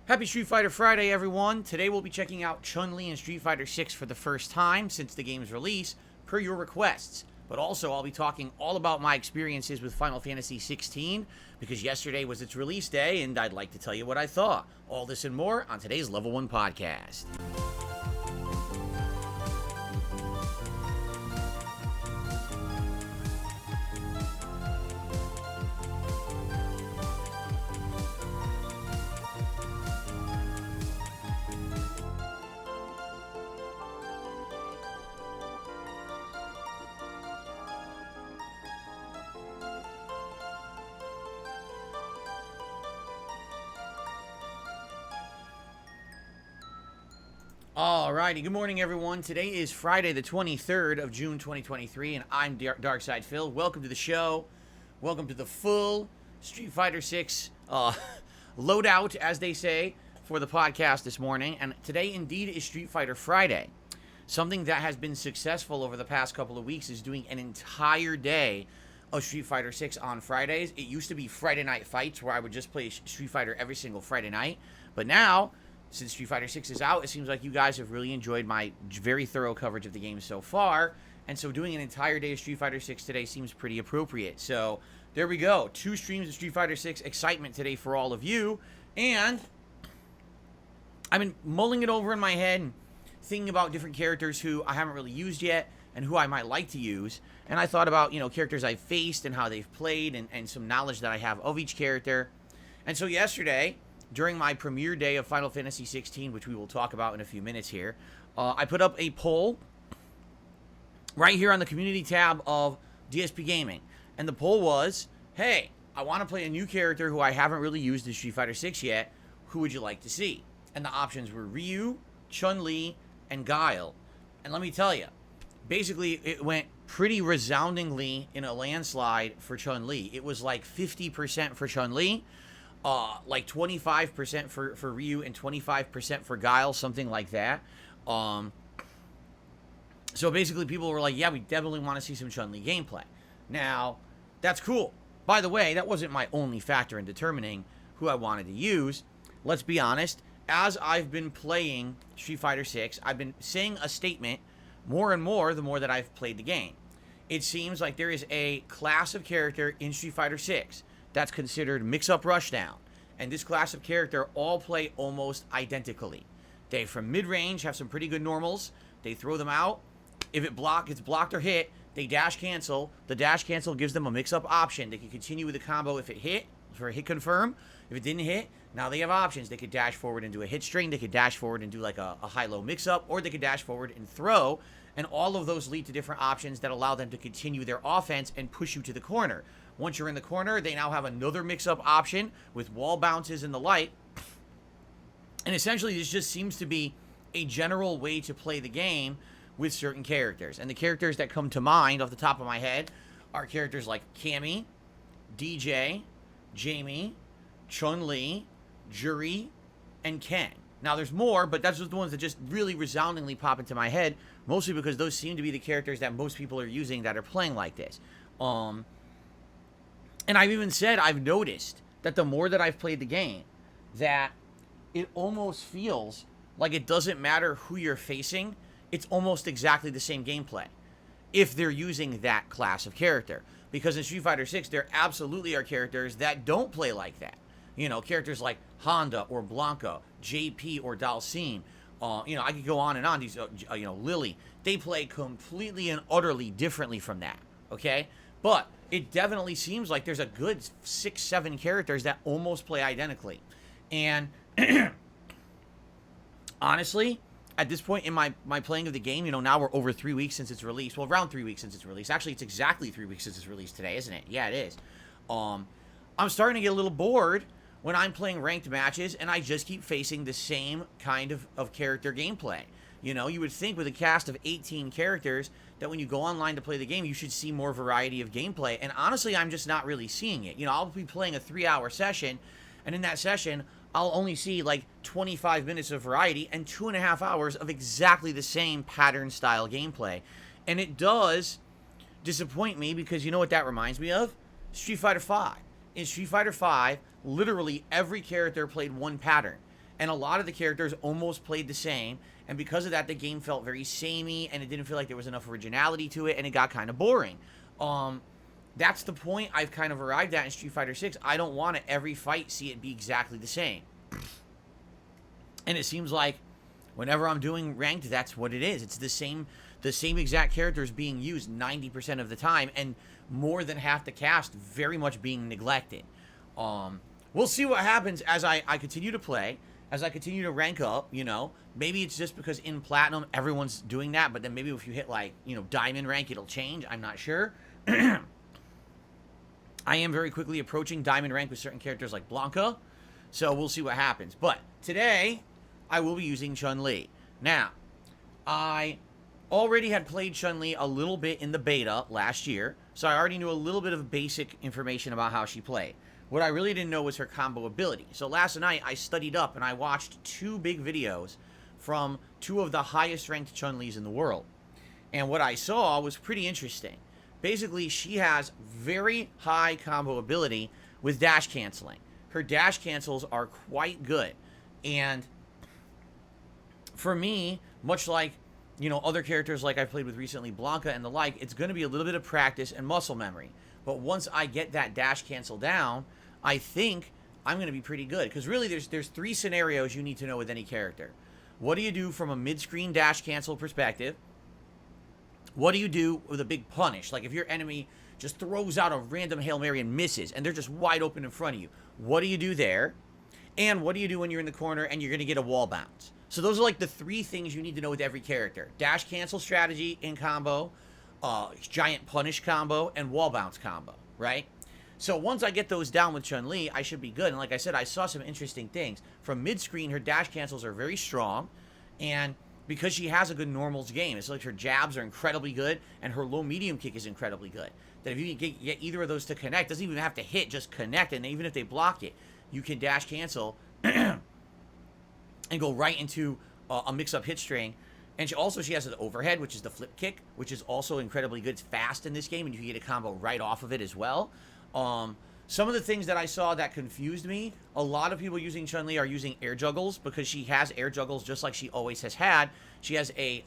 Happy Street Fighter Friday, everyone. Today we'll be checking out Chun-Li in Street Fighter 6 for the first time since the game's release, per your requests. But also, I'll be talking all about my experiences with Final Fantasy 16, because yesterday was its release day, and I'd like to tell you what I thought. All this and more on today's Level 1 podcast. Alrighty, good morning everyone. Today is Friday the 23rd of June 2023, and I'm Darkside Phil. Welcome to the show. Welcome to the full Street Fighter 6 loadout, as they say, for the podcast this morning. And today indeed is Street Fighter Friday. Something that has been successful over the past couple of weeks is doing an entire day of Street Fighter 6 on Fridays. It used to be Friday night fights where I would just play Street Fighter every single Friday night. But now, since Street Fighter 6 is out, it seems like you guys have really enjoyed my very thorough coverage of the game so far. And so doing an entire day of Street Fighter 6 today seems pretty appropriate. So there we go. 2 streams of Street Fighter 6 excitement today for all of you. And I've been mulling it over in my head and thinking about different characters who I haven't really used yet and who I might like to use. And I thought about, characters I've faced and how they've played and some knowledge that I have of each character. And so yesterday, during my premiere day of Final Fantasy 16, which we will talk about in a few minutes here, I put up a poll right here on the community tab of DSPGaming. And the poll was, hey, I want to play a new character who I haven't really used in Street Fighter 6 yet. Who would you like to see? And the options were Ryu, Chun-Li, and Guile. And let me tell you, basically it went pretty resoundingly in a landslide for Chun-Li. It was like 50% for Chun-Li, like 25% for Ryu and 25% for Guile, something like that. So basically people were like, yeah, we definitely want to see some Chun-Li gameplay. Now, that's cool. By the way, that wasn't my only factor in determining who I wanted to use. Let's be honest, as I've been playing Street Fighter 6, I've been saying a statement more and more the more that I've played the game. It seems like there is a class of character in Street Fighter 6 that's considered mix-up rushdown. And this class of character all play almost identically. They, from mid-range, have some pretty good normals. They throw them out. If it's blocked or hit, they dash cancel. The dash cancel gives them a mix-up option. They can continue with the combo if it hit, for a hit confirm. If it didn't hit, now they have options. They could dash forward and do a hit string. They could dash forward and do like a high-low mix-up. Or they could dash forward and throw. And all of those lead to different options that allow them to continue their offense and push you to the corner. Once you're in the corner, they now have another mix-up option with wall bounces and the like. And essentially, this just seems to be a general way to play the game with certain characters. And the characters that come to mind off the top of my head are characters like Cammy, DJ, Jamie, Chun-Li, Juri, and Ken. Now, there's more, but that's just the ones that just really resoundingly pop into my head, mostly because those seem to be the characters that most people are using that are playing like this. And I've even said I've noticed that the more that I've played the game, that it almost feels like it doesn't matter who you're facing. It's almost exactly the same gameplay if they're using that class of character. Because in Street Fighter 6, there absolutely are characters that don't play like that. Characters like Honda or Blanca, JP or Dalsim. I could go on and on. These, Lily. They play completely and utterly differently from that. Okay? But it definitely seems like there's a good 6-7 characters that almost play identically. And honestly, at this point in my playing of the game, now we're over 3 weeks since it's released. Well, around 3 weeks since it's released. Actually, it's exactly 3 weeks since it's released today, isn't it? Yeah, it is. I'm starting to get a little bored when I'm playing ranked matches and I just keep facing the same kind of character gameplay. You know, you would think with a cast of 18 characters that when you go online to play the game, you should see more variety of gameplay. And honestly, I'm just not really seeing it. You know, I'll be playing a 3-hour session, and in that session, I'll only see like 25 minutes of variety and 2.5 hours of exactly the same pattern style gameplay. And it does disappoint me because you know what that reminds me of? Street Fighter V. In Street Fighter V, literally every character played one pattern. And a lot of the characters almost played the same. And because of that, the game felt very samey, and it didn't feel like there was enough originality to it, and it got kind of boring. That's the point I've kind of arrived at in Street Fighter 6. I don't want to every fight see it be exactly the same. And it seems like whenever I'm doing ranked, that's what it is. It's the same exact characters being used 90% of the time, and more than half the cast very much being neglected. We'll see what happens as I continue to play, as I continue to rank up, you know. Maybe it's just because in Platinum, everyone's doing that, but then maybe if you hit, like, you know, Diamond rank, it'll change. I'm not sure. I am very quickly approaching Diamond rank with certain characters like Blanca, so we'll see what happens. But today, I will be using Chun-Li. Now, I already had played Chun-Li a little bit in the beta last year, so I already knew a little bit of basic information about how she played. What I really didn't know was her combo ability. So last night, I studied up and I watched 2 big videos from 2 of the highest ranked Chun-Lis in the world. And what I saw was pretty interesting. Basically, she has very high combo ability with dash canceling. Her dash cancels are quite good. And for me, much like, you know, other characters like I've played with recently, Blanca and the like, it's going to be a little bit of practice and muscle memory. But once I get that dash cancel down, I think I'm going to be pretty good. Because really, there's 3 scenarios you need to know with any character. What do you do from a mid-screen dash cancel perspective? What do you do with a big punish? Like if your enemy just throws out a random Hail Mary and misses, and they're just wide open in front of you. What do you do there? And what do you do when you're in the corner and you're going to get a wall bounce? So those are like the 3 things you need to know with every character. Dash cancel strategy in combo, giant punish combo, and wall bounce combo, right? So once I get those down with Chun-Li, I should be good. And like I said, I saw some interesting things. From mid-screen, her dash cancels are very strong. And because she has a good normals game, it's like her jabs are incredibly good, and her low-medium kick is incredibly good. That if you can get either of those to connect, doesn't even have to hit, just connect. And even if they block it, you can dash cancel and go right into a mix-up hit string. And she has an overhead, which is the flip kick, which is also incredibly good. It's fast in this game, and you can get a combo right off of it as well. Some of the things that I saw that confused me, a lot of people using Chun-Li are using air juggles because she has air juggles just like she always has had. She has a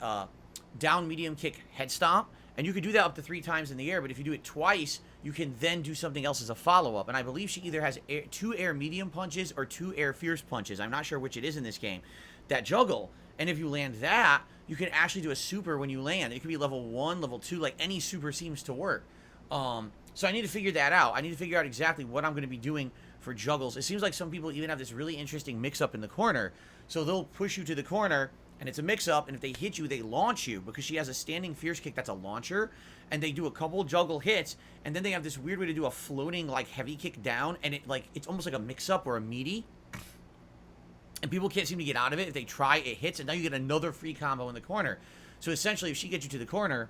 down medium kick head stomp, and you can do that up to 3 times in the air, but if you do it twice, you can then do something else as a follow-up. And I believe she either has 2 air medium punches or 2 air fierce punches. I'm not sure which it is in this game. That juggle. And if you land that, you can actually do a super when you land. It could be level 1, level 2, like any super seems to work. So I need to figure that out. I need to figure out exactly what I'm going to be doing for juggles. It seems like some people even have this really interesting mix-up in the corner. So they'll push you to the corner, and it's a mix-up, and if they hit you, they launch you, because she has a standing fierce kick that's a launcher, and they do a couple juggle hits, and then they have this weird way to do a floating, like, heavy kick down, and it's almost like a mix-up or a meaty. And people can't seem to get out of it. If they try, it hits, and now you get another free combo in the corner. So essentially, if she gets you to the corner,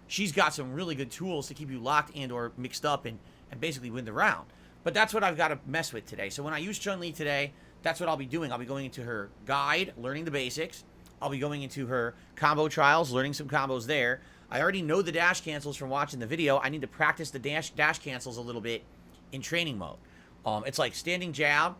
she's got some really good tools to keep you locked and or mixed up and basically win the round. But that's what I've got to mess with today. So when I use Chun-Li today, that's what I'll be doing. I'll be going into her guide, learning the basics. I'll be going into her combo trials, learning some combos there. I already know the dash cancels from watching the video. I need to practice the dash cancels a little bit in training mode. It's like standing jab,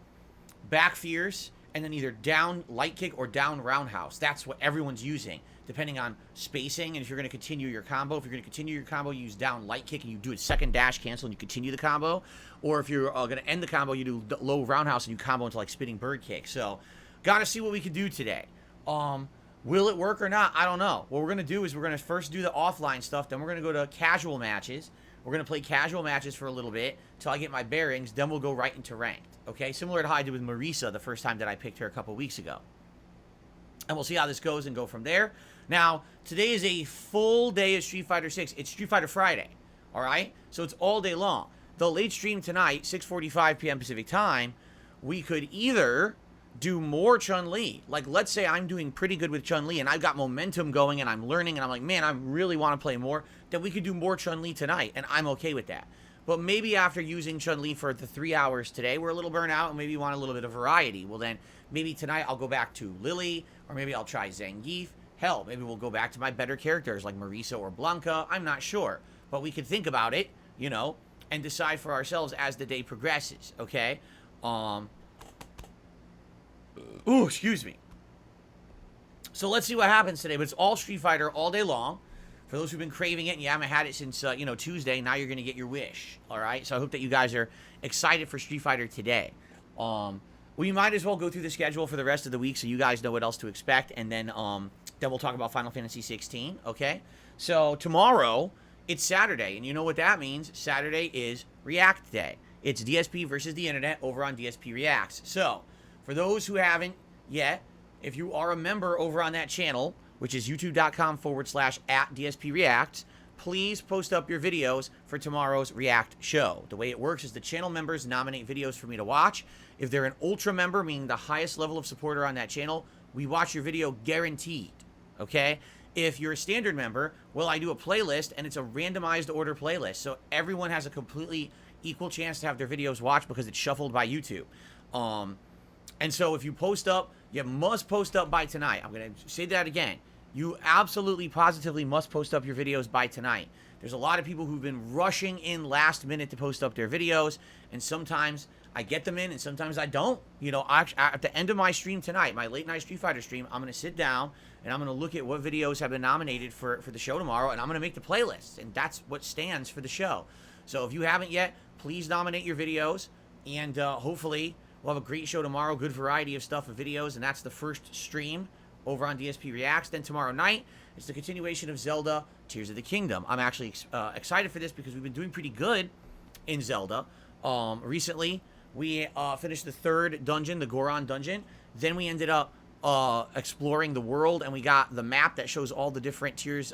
back fierce, and then either down light kick or down roundhouse. That's what everyone's using, depending on spacing. And if you're going to continue your combo, you use down light kick and you do a second dash cancel and you continue the combo. Or if you're going to end the combo, you do low roundhouse and you combo into like spinning bird kick. So, got to see what we can do today. Will it work or not? I don't know. What we're going to do is we're going to first do the offline stuff. Then we're going to go to casual matches. We're going to play casual matches for a little bit until I get my bearings. Then we'll go right into ranked. Okay? Similar to how I did with Marisa the first time that I picked her a couple weeks ago. And we'll see how this goes and go from there. Now, today is a full day of Street Fighter 6. It's Street Fighter Friday. Alright? So it's all day long. The late stream tonight, 6:45 p.m. Pacific time, we could either do more Chun-Li. Like, let's say I'm doing pretty good with Chun-Li and I've got momentum going and I'm learning and I'm like, man, I really want to play more. Then we could do more Chun-Li tonight, and I'm okay with that. But maybe after using Chun-Li for the 3 hours today, we're a little burnt out and maybe want a little bit of variety. Well, then maybe tonight I'll go back to Lily, or maybe I'll try Zangief. Hell, maybe we'll go back to my better characters like Marisa or Blanca. I'm not sure. But we can think about it, you know, and decide for ourselves as the day progresses, okay? Ooh, excuse me. So let's see what happens today. But it's all Street Fighter all day long. For those who've been craving it and you haven't had it since, Tuesday, now you're going to get your wish, all right? So I hope that you guys are excited for Street Fighter today. We might as well go through the schedule for the rest of the week so you guys know what else to expect, and then we'll talk about Final Fantasy 16, okay? So tomorrow, it's Saturday, and you know what that means. Saturday is React Day. It's DSP versus the internet over on DSP Reacts. So, for those who haven't yet, if you are a member over on that channel, which is youtube.com/@DSPReacts, please post up your videos for tomorrow's React show. The way it works is the channel members nominate videos for me to watch. If they're an Ultra member, meaning the highest level of supporter on that channel, we watch your video guaranteed, okay? If you're a standard member, well, I do a playlist, and it's a randomized order playlist, so everyone has a completely equal chance to have their videos watched because it's shuffled by YouTube. And so if you post up, you must post up by tonight. I'm going to say that again. You absolutely, positively must post up your videos by tonight. There's a lot of people who've been rushing in last minute to post up their videos, and sometimes I get them in and sometimes I don't. You know, at the end of my stream tonight, my late night Street Fighter stream, I'm going to sit down and I'm going to look at what videos have been nominated for the show tomorrow, and I'm going to make the playlist, and that's what stands for the show. So if you haven't yet, please nominate your videos, and hopefully we'll have a great show tomorrow, good variety of stuff of videos, and that's the first stream over on DSP Reacts. Then tomorrow night, it's the continuation of Zelda Tears of the Kingdom. I'm actually excited for this because we've been doing pretty good in Zelda. Recently, we finished the 3rd dungeon, the Goron dungeon. Then we ended up exploring the world, and we got the map that shows all the different tiers,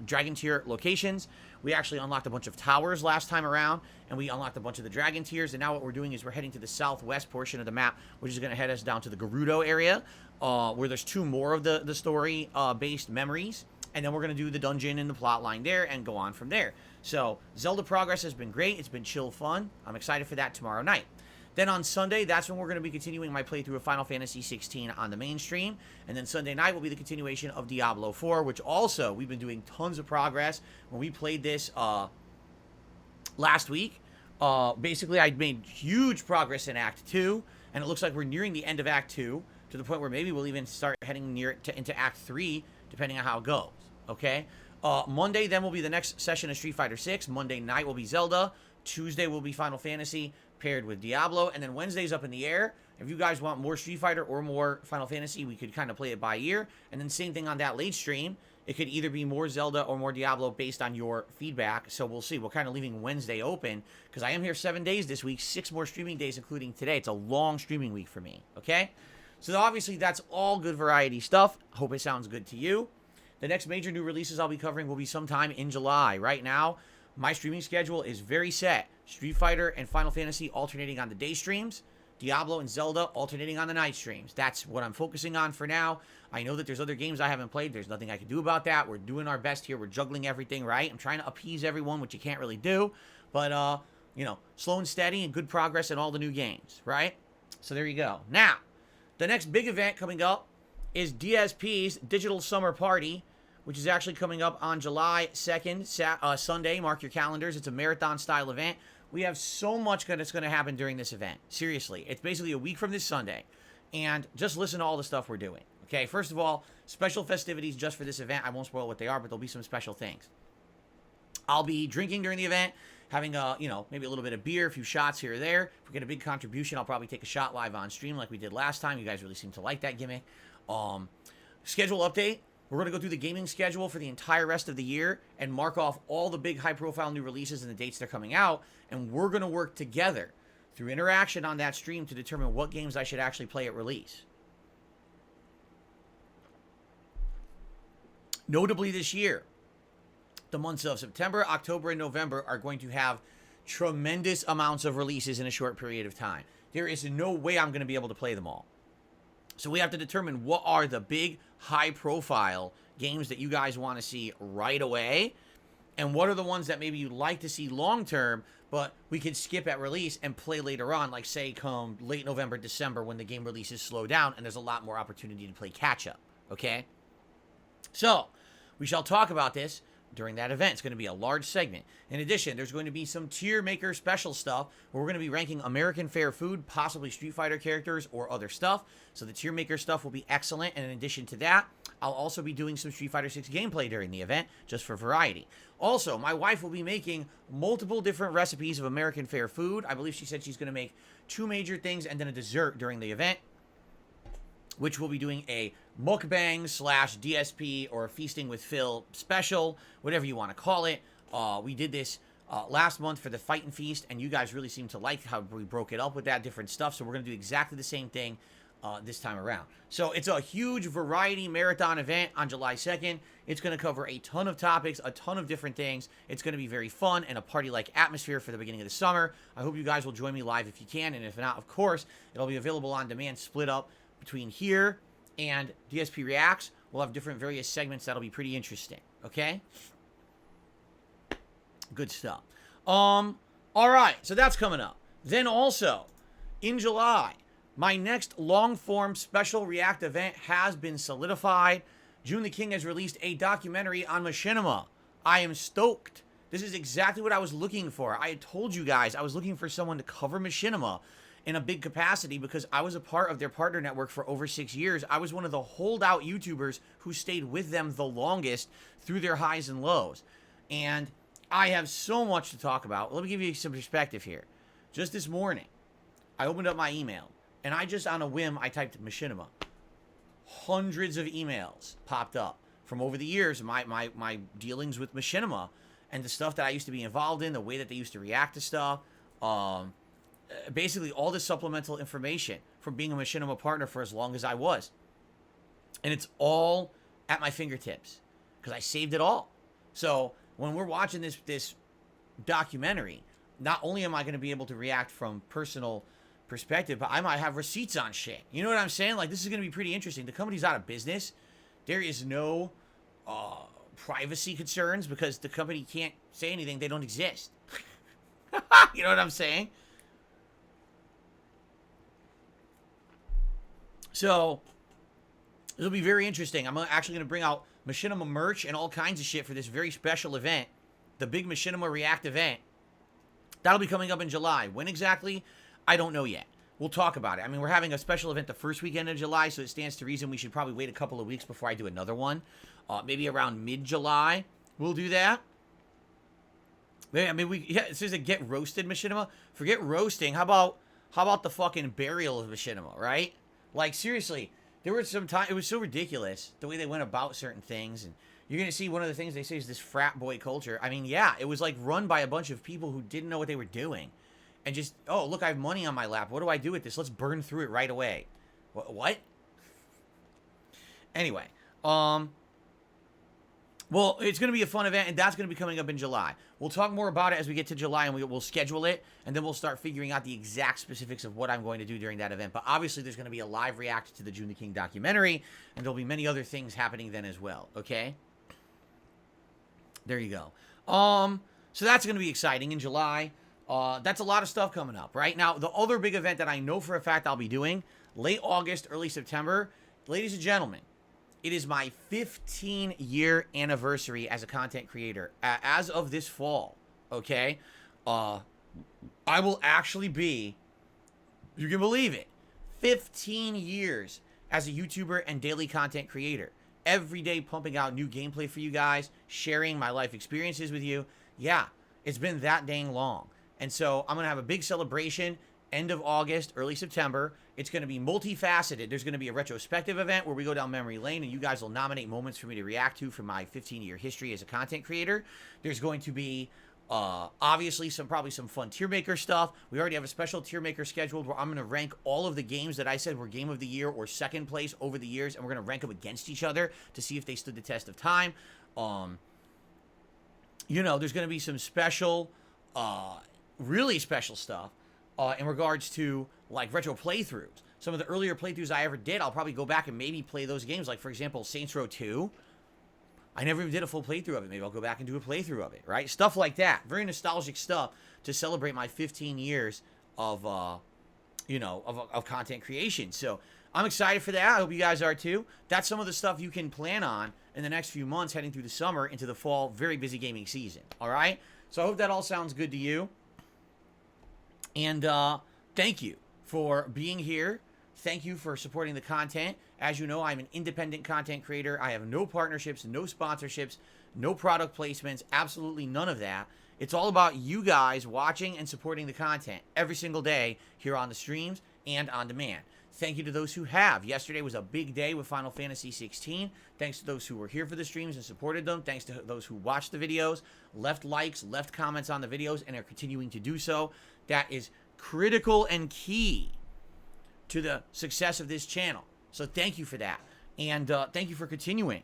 dragon tier locations. We actually unlocked a bunch of towers last time around, and we unlocked a bunch of the dragon tiers, and now what we're doing is we're heading to the southwest portion of the map, which is going to head us down to the Gerudo area, where there's 2 more of the story based memories, and then we're going to do the dungeon and the plot line there and go on from there. So Zelda progress has been great. It's been chill fun. I'm excited for that tomorrow night. Then on Sunday, that's when we're going to be continuing my playthrough of Final Fantasy 16 on the main stream. And then Sunday night will be the continuation of Diablo 4, which also, we've been doing tons of progress. When we played this last week, basically I made huge progress in Act 2. And it looks like we're nearing the end of Act 2, to the point where maybe we'll even start heading into Act 3, depending on how it goes, okay? Monday then will be the next session of Street Fighter 6. Monday night will be Zelda. Tuesday will be Final Fantasy paired with Diablo, and then Wednesday's up in the air. If you guys want more Street Fighter or more Final Fantasy, we could kind of play it by ear. And then same thing on that late stream. It could either be more Zelda or more Diablo based on your feedback. So we'll see. We're kind of leaving Wednesday open because I am here 7 days this week, 6 more streaming days, including today. It's a long streaming week for me, okay? So obviously that's all good variety stuff. Hope it sounds good to you. The next major new releases I'll be covering will be sometime in July. Right now, my streaming schedule is very set. Street Fighter and Final Fantasy alternating on the day streams. Diablo and Zelda alternating on the night streams. That's what I'm focusing on for now. I know that there's other games I haven't played. There's nothing I can do about that. We're doing our best here. We're juggling everything, right? I'm trying to appease everyone, which you can't really do. But, slow and steady and good progress in all the new games, right? So there you go. Now, the next big event coming up is DSP's Digital Summer Party, which is actually coming up on July 2nd, Sunday. Mark your calendars. It's a marathon-style event. We have so much that's going to happen during this event. Seriously. It's basically a week from this Sunday. And just listen to all the stuff we're doing. Okay, first of all, special festivities just for this event. I won't spoil what they are, but there'll be some special things. I'll be drinking during the event, having maybe a little bit of beer, a few shots here or there. If we get a big contribution, I'll probably take a shot live on stream like we did last time. You guys really seem to like that gimmick. Schedule update. We're going to go through the gaming schedule for the entire rest of the year and mark off all the big high-profile new releases and the dates they're coming out. And we're going to work together through interaction on that stream to determine what games I should actually play at release. Notably this year, the months of September, October, and November are going to have tremendous amounts of releases in a short period of time. there is no way I'm going to be able to play them all. So we have to determine what are the big, high-profile games that you guys want to see right away, and what are the ones that maybe you'd like to see long-term, but we could skip at release and play later on, like, say, come late November, December, when the game releases slow down, and there's a lot more opportunity to play catch-up, okay? So, we shall talk about this during that event. It's going to be a large segment. In addition, there's going to be some tier maker special stuff where we're going to be ranking American Fair Food, possibly Street Fighter characters or other stuff. So the tier maker stuff will be excellent. And in addition to that, I'll also be doing some Street Fighter 6 gameplay during the event, just for variety. Also, my wife will be making multiple different recipes of American Fair Food. I believe she said she's going to make 2 major things and then a dessert during the event, which we'll be doing a mukbang / DSP or Feasting with Phil special, whatever you want to call it. We did this last month for the Fight and Feast, and you guys really seem to like how we broke it up with that different stuff, so we're going to do exactly the same thing this time around. So it's a huge variety marathon event on July 2nd. It's going to cover a ton of topics, a ton of different things. It's going to be very fun and a party-like atmosphere for the beginning of the summer. I hope you guys will join me live if you can, and if not, of course, it'll be available on demand, split up between here and DSP Reacts. We'll have different various segments that'll be pretty interesting, okay? Good stuff. All right, so that's coming up. Then also, in July, my next long-form special React event has been solidified. June the King has released a documentary on Machinima. I am stoked. This is exactly what I was looking for. I had told you guys I was looking for someone to cover Machinima in a big capacity because I was a part of their partner network for over 6 years. I was one of the holdout YouTubers who stayed with them the longest through their highs and lows. And I have so much to talk about. Let me give you some perspective here. Just this morning, I opened up my email, and I just, on a whim, I typed Machinima. Hundreds of emails popped up from over the years, my dealings with Machinima, and the stuff that I used to be involved in, the way that they used to react to stuff. Basically all the supplemental information from being a Machinima partner for as long as I was. And it's all at my fingertips because I saved it all. So when we're watching this documentary, not only am I going to be able to react from personal perspective, but I might have receipts on shit. You know what I'm saying? Like, this is going to be pretty interesting. The company's out of business. There is no privacy concerns because the company can't say anything. They don't exist. You know what I'm saying? So, it'll be very interesting. I'm actually going to bring out Machinima merch and all kinds of shit for this very special event. The big Machinima React event. That'll be coming up in July. When exactly? I don't know yet. We'll talk about it. I mean, we're having a special event the first weekend of July, so it stands to reason we should probably wait a couple of weeks before I do another one. Maybe around mid-July, we'll do that. I mean, it says a get roasted Machinima. Forget roasting. How about the fucking burial of Machinima, right? Like, seriously, there was some time, it was so ridiculous, the way they went about certain things, and you're going to see one of the things they say is this frat boy culture. I mean, yeah, it was like run by a bunch of people who didn't know what they were doing, and just, oh, look, I have money on my lap, what do I do with this? Let's burn through it right away. What? Anyway, well, it's going to be a fun event, and that's going to be coming up in July. We'll talk more about it as we get to July, and we'll schedule it, and then we'll start figuring out the exact specifics of what I'm going to do during that event. But obviously, there's going to be a live react to the June the King documentary, and there'll be many other things happening then as well, okay? There you go. So that's going to be exciting in July. That's a lot of stuff coming up, right? Now, the other big event that I know for a fact I'll be doing, late August, early September, ladies and gentlemen, it is my 15-year anniversary as a content creator. As of this fall, okay? I will actually be, you can believe it, 15 years as a YouTuber and daily content creator. Every day pumping out new gameplay for you guys, sharing my life experiences with you. Yeah, it's been that dang long. And so I'm going to have a big celebration end of August, early September. It's going to be multifaceted. There's going to be a retrospective event where we go down memory lane and you guys will nominate moments for me to react to from my 15-year history as a content creator. There's going to be, obviously, probably some fun tier maker stuff. We already have a special tier maker scheduled where I'm going to rank all of the games that I said were Game of the Year or second place over the years, and we're going to rank them against each other to see if they stood the test of time. You know, there's going to be some special, really special stuff in regards to like retro playthroughs. Some of the earlier playthroughs I ever did, I'll probably go back and maybe play those games. Like, for example, Saints Row 2. I never even did a full playthrough of it. Maybe I'll go back and do a playthrough of it, right? Stuff like that. Very nostalgic stuff to celebrate my 15 years of, of content creation. So I'm excited for that. I hope you guys are too. That's some of the stuff you can plan on in the next few months heading through the summer into the fall. Very busy gaming season. All right? So I hope that all sounds good to you. And thank you for being here. Thank you for supporting the content. As you know, I'm an independent content creator. I have no partnerships, no sponsorships, no product placements, absolutely none of that. It's all about you guys watching and supporting the content every single day here on the streams and on demand. Thank you to those who have. Yesterday was a big day with Final Fantasy 16. Thanks to those who were here for the streams and supported them. Thanks to those who watched the videos, left likes, left comments on the videos, and are continuing to do so. That is critical and key to the success of this channel. So thank you for that. And thank you for continuing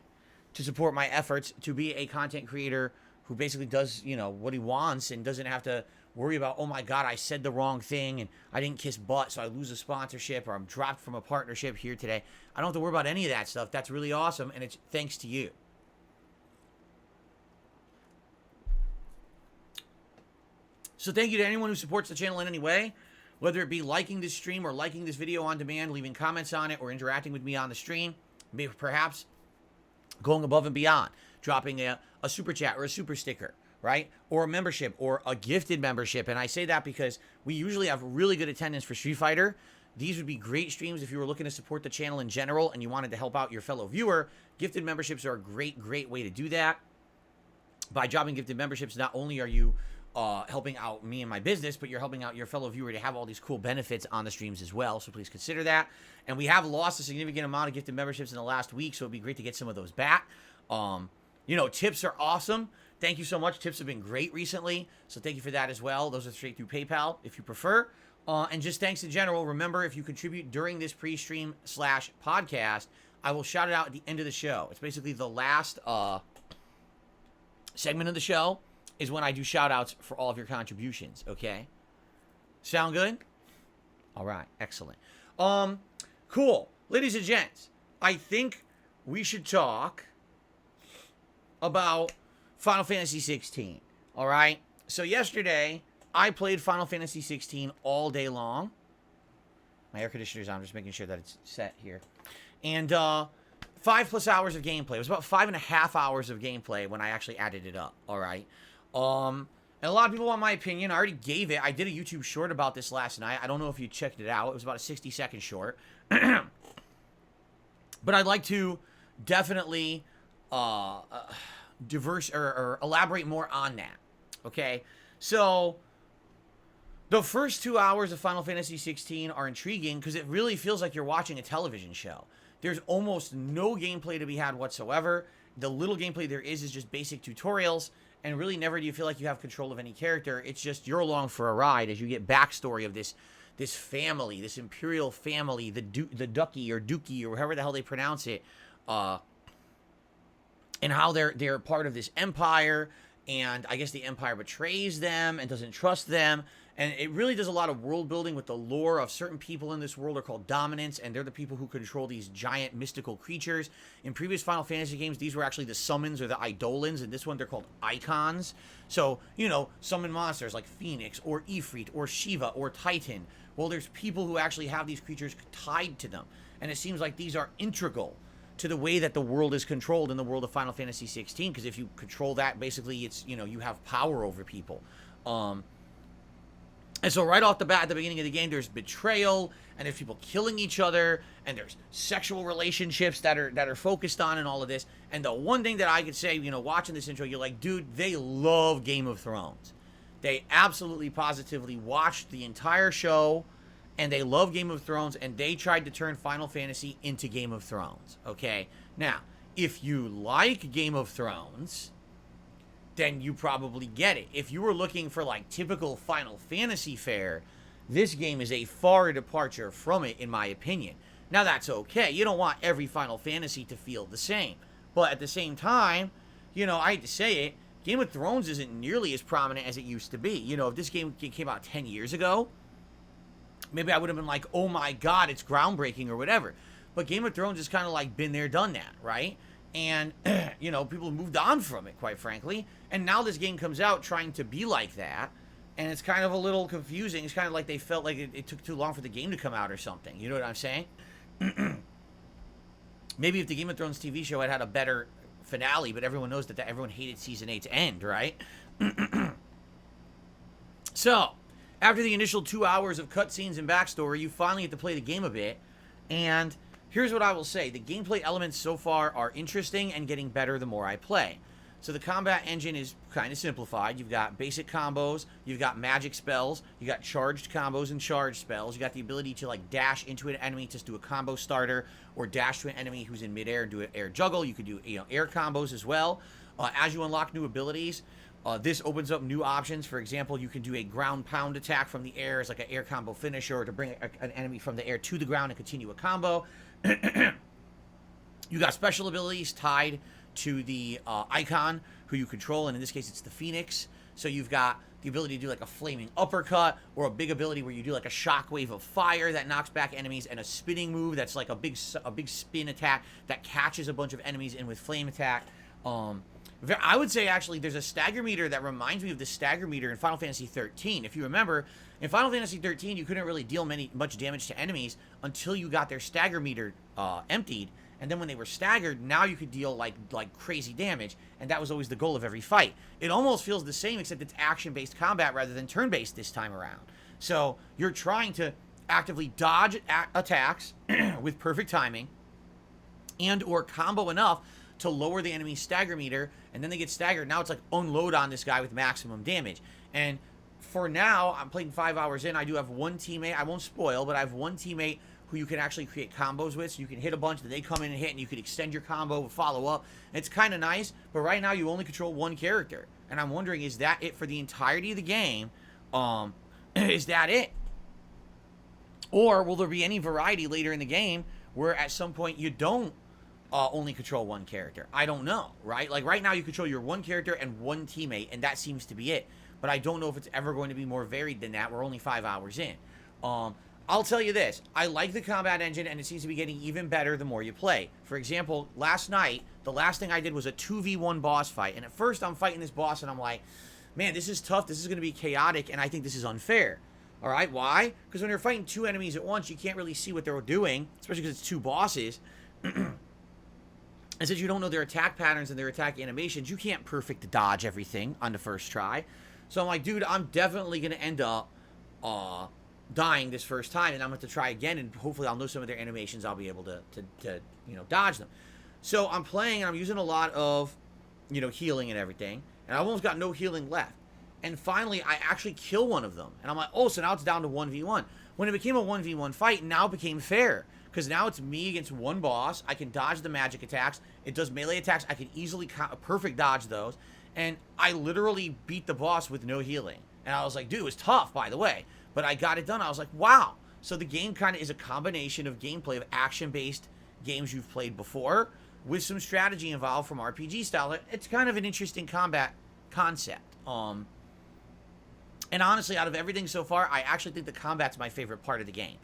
to support my efforts to be a content creator who basically does, what he wants and doesn't have to worry about, oh my God, I said the wrong thing and I didn't kiss butt, so I lose a sponsorship or I'm dropped from a partnership here today. I don't have to worry about any of that stuff. That's really awesome, and it's thanks to you. So thank you to anyone who supports the channel in any way, whether it be liking this stream or liking this video on demand, leaving comments on it, or interacting with me on the stream, maybe perhaps going above and beyond, dropping a super chat or a super sticker, right? Or a membership or a gifted membership. And I say that because we usually have really good attendance for Street Fighter. These would be great streams if you were looking to support the channel in general and you wanted to help out your fellow viewer. Gifted memberships are a great way to do that. By dropping gifted memberships, not only are you helping out me and my business, but you're helping out your fellow viewer to have all these cool benefits on the streams as well. So please consider that. And we have lost a significant amount of gifted memberships in the last week, so it'd be great to get some of those back. Tips are awesome. Thank you so much. Tips have been great recently, so thank you for that as well. Those are straight through PayPal if you prefer. And just thanks in general. Remember, if you contribute during this pre-stream / podcast, I will shout it out at the end of the show. It's basically the last segment of the show is when I do shout-outs for all of your contributions, okay? Sound good? All right, excellent. Cool. Ladies and gents, I think we should talk about Final Fantasy 16, all right? So yesterday, I played Final Fantasy 16 all day long. My air conditioner's on. I'm just making sure that it's set here. And 5+ hours of gameplay. It was about 5.5 hours of gameplay when I actually added it up, all right? And a lot of people want my opinion. I already gave it. I did a YouTube short about this last night. I don't know if you checked it out. It was about a 60-second short. But I'd like to definitely elaborate more on that. Okay? So the first 2 hours of Final Fantasy 16 are intriguing because it really feels like you're watching a television show. There's almost no gameplay to be had whatsoever. The little gameplay there is just basic tutorials. And really never do you feel like you have control of any character. It's just you're along for a ride as you get backstory of this family, this Imperial family, the Ducky or Dookie or however the hell they pronounce it, and how they're part of this empire, and I guess the empire betrays them and doesn't trust them. And it really does a lot of world building with the lore of certain people in this world are called dominants, and they're the people who control these giant mystical creatures. In previous Final Fantasy games, these were actually the summons or the eidolons, and this one they're called icons. So, summon monsters like Phoenix or Ifrit or Shiva or Titan. Well, there's people who actually have these creatures tied to them, and it seems like these are integral to the way that the world is controlled in the world of Final Fantasy 16, because if you control that, basically it's, you have power over people. And so right off the bat, at the beginning of the game, there's betrayal, and there's people killing each other, and there's sexual relationships that are focused on and all of this. And the one thing that I could say, watching this intro, you're like, dude, they love Game of Thrones. They absolutely positively watched the entire show, and they love Game of Thrones, and they tried to turn Final Fantasy into Game of Thrones, okay? Now, if you like Game of Thrones, then you probably get it. If you were looking for like typical Final Fantasy fare, this game is a far departure from it, in my opinion. Now that's okay. You don't want every Final Fantasy to feel the same. But at the same time, I hate to say it, Game of Thrones isn't nearly as prominent as it used to be. If this game came out 10 years ago, maybe I would have been like, oh my God, it's groundbreaking or whatever. But Game of Thrones has kind of like been there, done that, right? And, you know, people moved on from it, quite frankly. And now this game comes out trying to be like that. And it's kind of a little confusing. It's kind of like they felt like it took too long for the game to come out or something. You know what I'm saying? Maybe if the Game of Thrones TV show had had a better finale, but everyone knows that everyone hated Season 8's end, right? So, after the initial 2 hours of cutscenes and backstory, you finally get to play the game a bit. And here's what I will say. The gameplay elements so far are interesting and getting better the more I play. So the combat engine is kind of simplified. You've got basic combos, you've got magic spells, you got charged combos and charged spells. You got the ability to like dash into an enemy to do a combo starter, or dash to an enemy who's in midair and do an air juggle. You could do, you know, air combos as well. As you unlock new abilities, this opens up new options. For example, you can do a ground pound attack from the air as like an air combo finisher, or to bring an enemy from the air to the ground and continue a combo. You got special abilities tied to the icon who you control, and in this case it's the Phoenix. So you've got the ability to do like a flaming uppercut, or a big ability where you do like a shockwave of fire that knocks back enemies, and a spinning move that's like a big spin attack that catches a bunch of enemies in with flame attack. I would say actually there's a stagger meter that reminds me of the stagger meter in Final Fantasy 13. If you remember, in Final Fantasy 13 you couldn't really deal much damage to enemies until you got their stagger meter emptied. And then when they were staggered, now you could deal like crazy damage, and that was always the goal of every fight. It almost feels the same, except it's action-based combat rather than turn-based this time around. So you're trying to actively dodge attacks with perfect timing, and or combo enough to lower the enemy's stagger meter, and then they get staggered. Now it's like unload on this guy with maximum damage. And for now, I'm playing 5 hours in. I do have one teammate. I won't spoil, but I have one teammate who you can actually create combos with. So you can hit a bunch, then they come in and hit, and you can extend your combo and follow up. It's kind of nice, but right now you only control one character. And I'm wondering, is that it for the entirety of the game? Is that it? Or will there be any variety later in the game where at some point you don't only control one character? I don't know, right? Like right now you control your one character and one teammate, and that seems to be it. But I don't know if it's ever going to be more varied than that. We're only 5 hours in. I'll tell you this. I like the combat engine, and it seems to be getting even better the more you play. For example, last night, the last thing I did was a 2v1 boss fight. And at first, I'm fighting this boss, and I'm like, man, this is tough. This is going to be chaotic, and I think this is unfair. All right, why? Because when you're fighting two enemies at once, you can't really see what they're doing, especially because it's two bosses. And since you don't know their attack patterns and their attack animations, you can't perfect dodge everything on the first try. So I'm like, dude, I'm definitely going to end up dying this first time, and I'm going to try again, and hopefully I'll know some of their animations. I'll be able to you know, dodge them. So I'm playing, and I'm using a lot of, you know, healing and everything, and I've almost got no healing left. And finally, I actually kill one of them, and I'm like, oh, so now it's down to 1v1. When it became a 1v1 fight, now it became fair, because now it's me against one boss. I can dodge the magic attacks. It does melee attacks. I can easily perfect dodge those, and I literally beat the boss with no healing. And I was like, dude, it was tough, by the way. But I got it done. I was like, wow. So the game kind of is a combination of gameplay of action-based games you've played before with some strategy involved from RPG style. It's kind of an interesting combat concept. And honestly, out of everything so far, I actually think the combat's my favorite part of the game.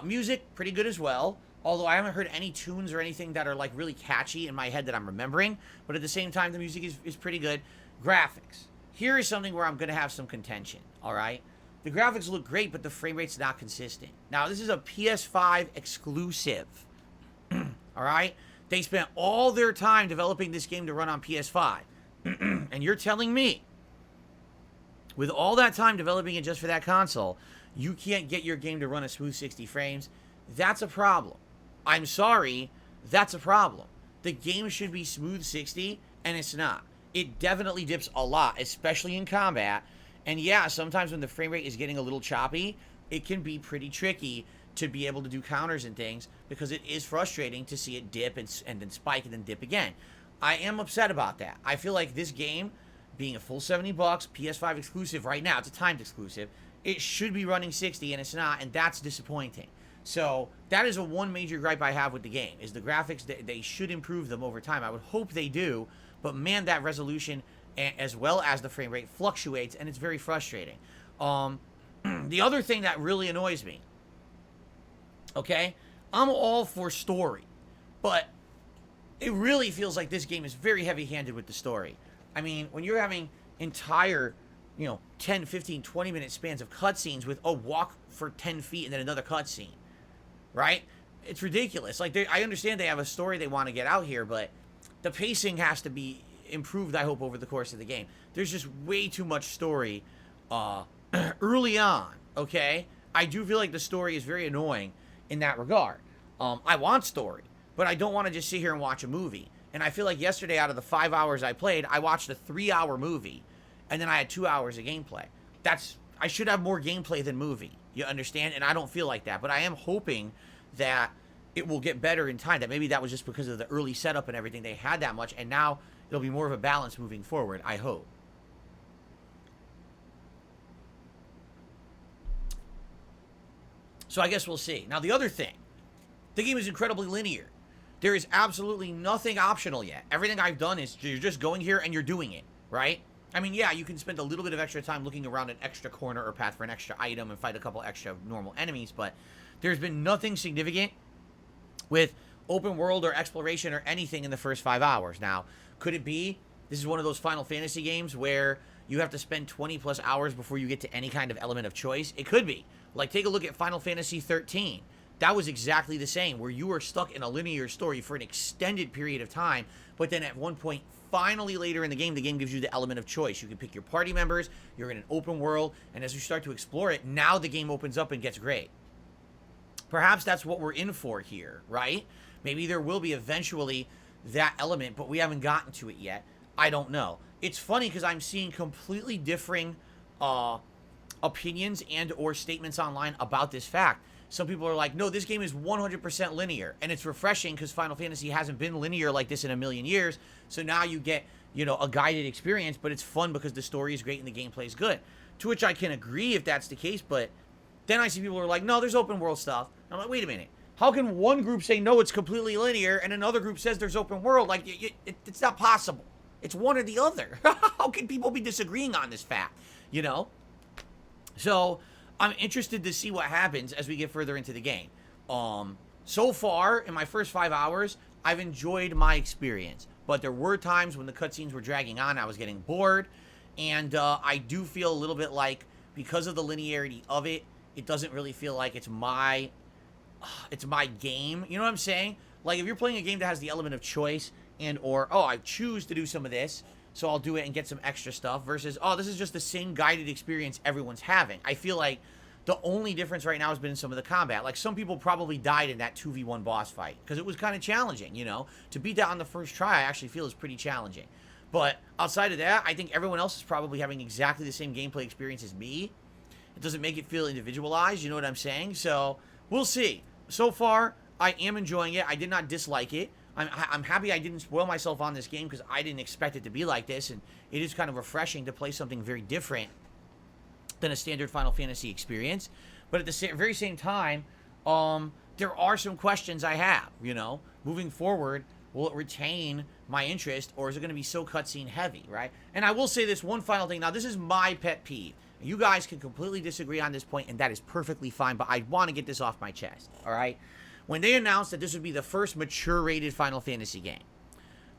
Music, pretty good as well. Although I haven't heard any tunes or anything that are like really catchy in my head that I'm remembering. But at the same time, the music is pretty good. Graphics. Here is something where I'm going to have some contention, all right? The graphics look great, but the frame rate's not consistent. Now, this is a PS5 exclusive, all right? They spent all their time developing this game to run on PS5. And you're telling me, with all that time developing it just for that console, you can't get your game to run a smooth 60 frames? That's a problem. I'm sorry, that's a problem. The game should be smooth 60, and it's not. It definitely dips a lot, especially in combat. And yeah, sometimes when the frame rate is getting a little choppy, it can be pretty tricky to be able to do counters and things, because it is frustrating to see it dip and then spike and then dip again. I am upset about that. I feel like this game, being a full $70, PS5 exclusive right now, it's a timed exclusive, it should be running 60, and it's not, and that's disappointing. So that is one major gripe I have with the game, is the graphics. They should improve them over time. I would hope they do, but man, that resolution as well as the frame rate fluctuates, and it's very frustrating. The other thing that really annoys me, Okay? I'm all for story. But it really feels like this game is very heavy-handed with the story. I mean, when you're having entire, 10, 15, 20-minute spans of cutscenes with a walk for 10 feet and then another cutscene, right? It's ridiculous. Like, I understand they have a story they want to get out here, but the pacing has to be improved, I hope, over the course of the game. There's just way too much story early on, okay? I do feel like the story is very annoying in that regard. I want story, but I don't want to just sit here and watch a movie. And I feel like yesterday, out of the 5 hours I played, I watched a 3-hour movie, and then I had 2 hours of gameplay. I should have more gameplay than movie. You understand? And I don't feel like that. But I am hoping that it will get better in time. That maybe that was just because of the early setup and everything. They had that much, and now it'll be more of a balance moving forward, I hope. So I guess we'll see. Now, the other thing, the game is incredibly linear. There is absolutely nothing optional yet. Everything I've done is you're just going here and you're doing it, right? I mean, yeah, you can spend a little bit of extra time looking around an extra corner or path for an extra item and fight a couple extra normal enemies, but there's been nothing significant with open world or exploration or anything in the first 5 hours. Now, could it be this is one of those Final Fantasy games where you have to spend 20 plus hours before you get to any kind of element of choice? It could be. Like, take a look at Final Fantasy 13. That was exactly the same, where you were stuck in a linear story for an extended period of time, but then at one point, finally later in the game gives you the element of choice. You can pick your party members, you're in an open world, and as you start to explore it, now the game opens up and gets great. Perhaps that's what we're in for here, right? Maybe there will be eventually that element, but we haven't gotten to it yet. I don't know. It's funny because I'm seeing completely differing opinions and or statements online about this fact. Some people are like, no, this game is 100% linear. And it's refreshing because Final Fantasy hasn't been linear like this in a million years. So now you get, a guided experience, but it's fun because the story is great and the gameplay is good. To which I can agree if that's the case, but then I see people who are like, no, there's open world stuff. And I'm like, wait a minute. How can one group say, no, it's completely linear, and another group says there's open world? Like, it's not possible. It's one or the other. How can people be disagreeing on this fact, So I'm interested to see what happens as we get further into the game. So far, in my first 5 hours, I've enjoyed my experience. But there were times when the cutscenes were dragging on, I was getting bored. And I do feel a little bit like, because of the linearity of it, it doesn't really feel like it's my game. You know what I'm saying? Like, if you're playing a game that has the element of choice and or, oh, I choose to do some of this, so I'll do it and get some extra stuff, versus, oh, this is just the same guided experience everyone's having. I feel like the only difference right now has been some of the combat. Like, some people probably died in that 2v1 boss fight because it was kind of challenging, To beat that on the first try, I actually feel is pretty challenging. But outside of that, I think everyone else is probably having exactly the same gameplay experience as me. It doesn't make it feel individualized, you know what I'm saying? So, we'll see. So far, I am enjoying it. I did not dislike it. I'm happy I didn't spoil myself on this game because I didn't expect it to be like this, and it is kind of refreshing to play something very different than a standard Final Fantasy experience. But at the very same time, there are some questions I have, Moving forward, will it retain my interest, or is it going to be so cutscene heavy, right? And I will say this one final thing. Now, this is my pet peeve. You guys can completely disagree on this point, and that is perfectly fine, but I want to get this off my chest, all right? When they announced that this would be the first mature-rated Final Fantasy game,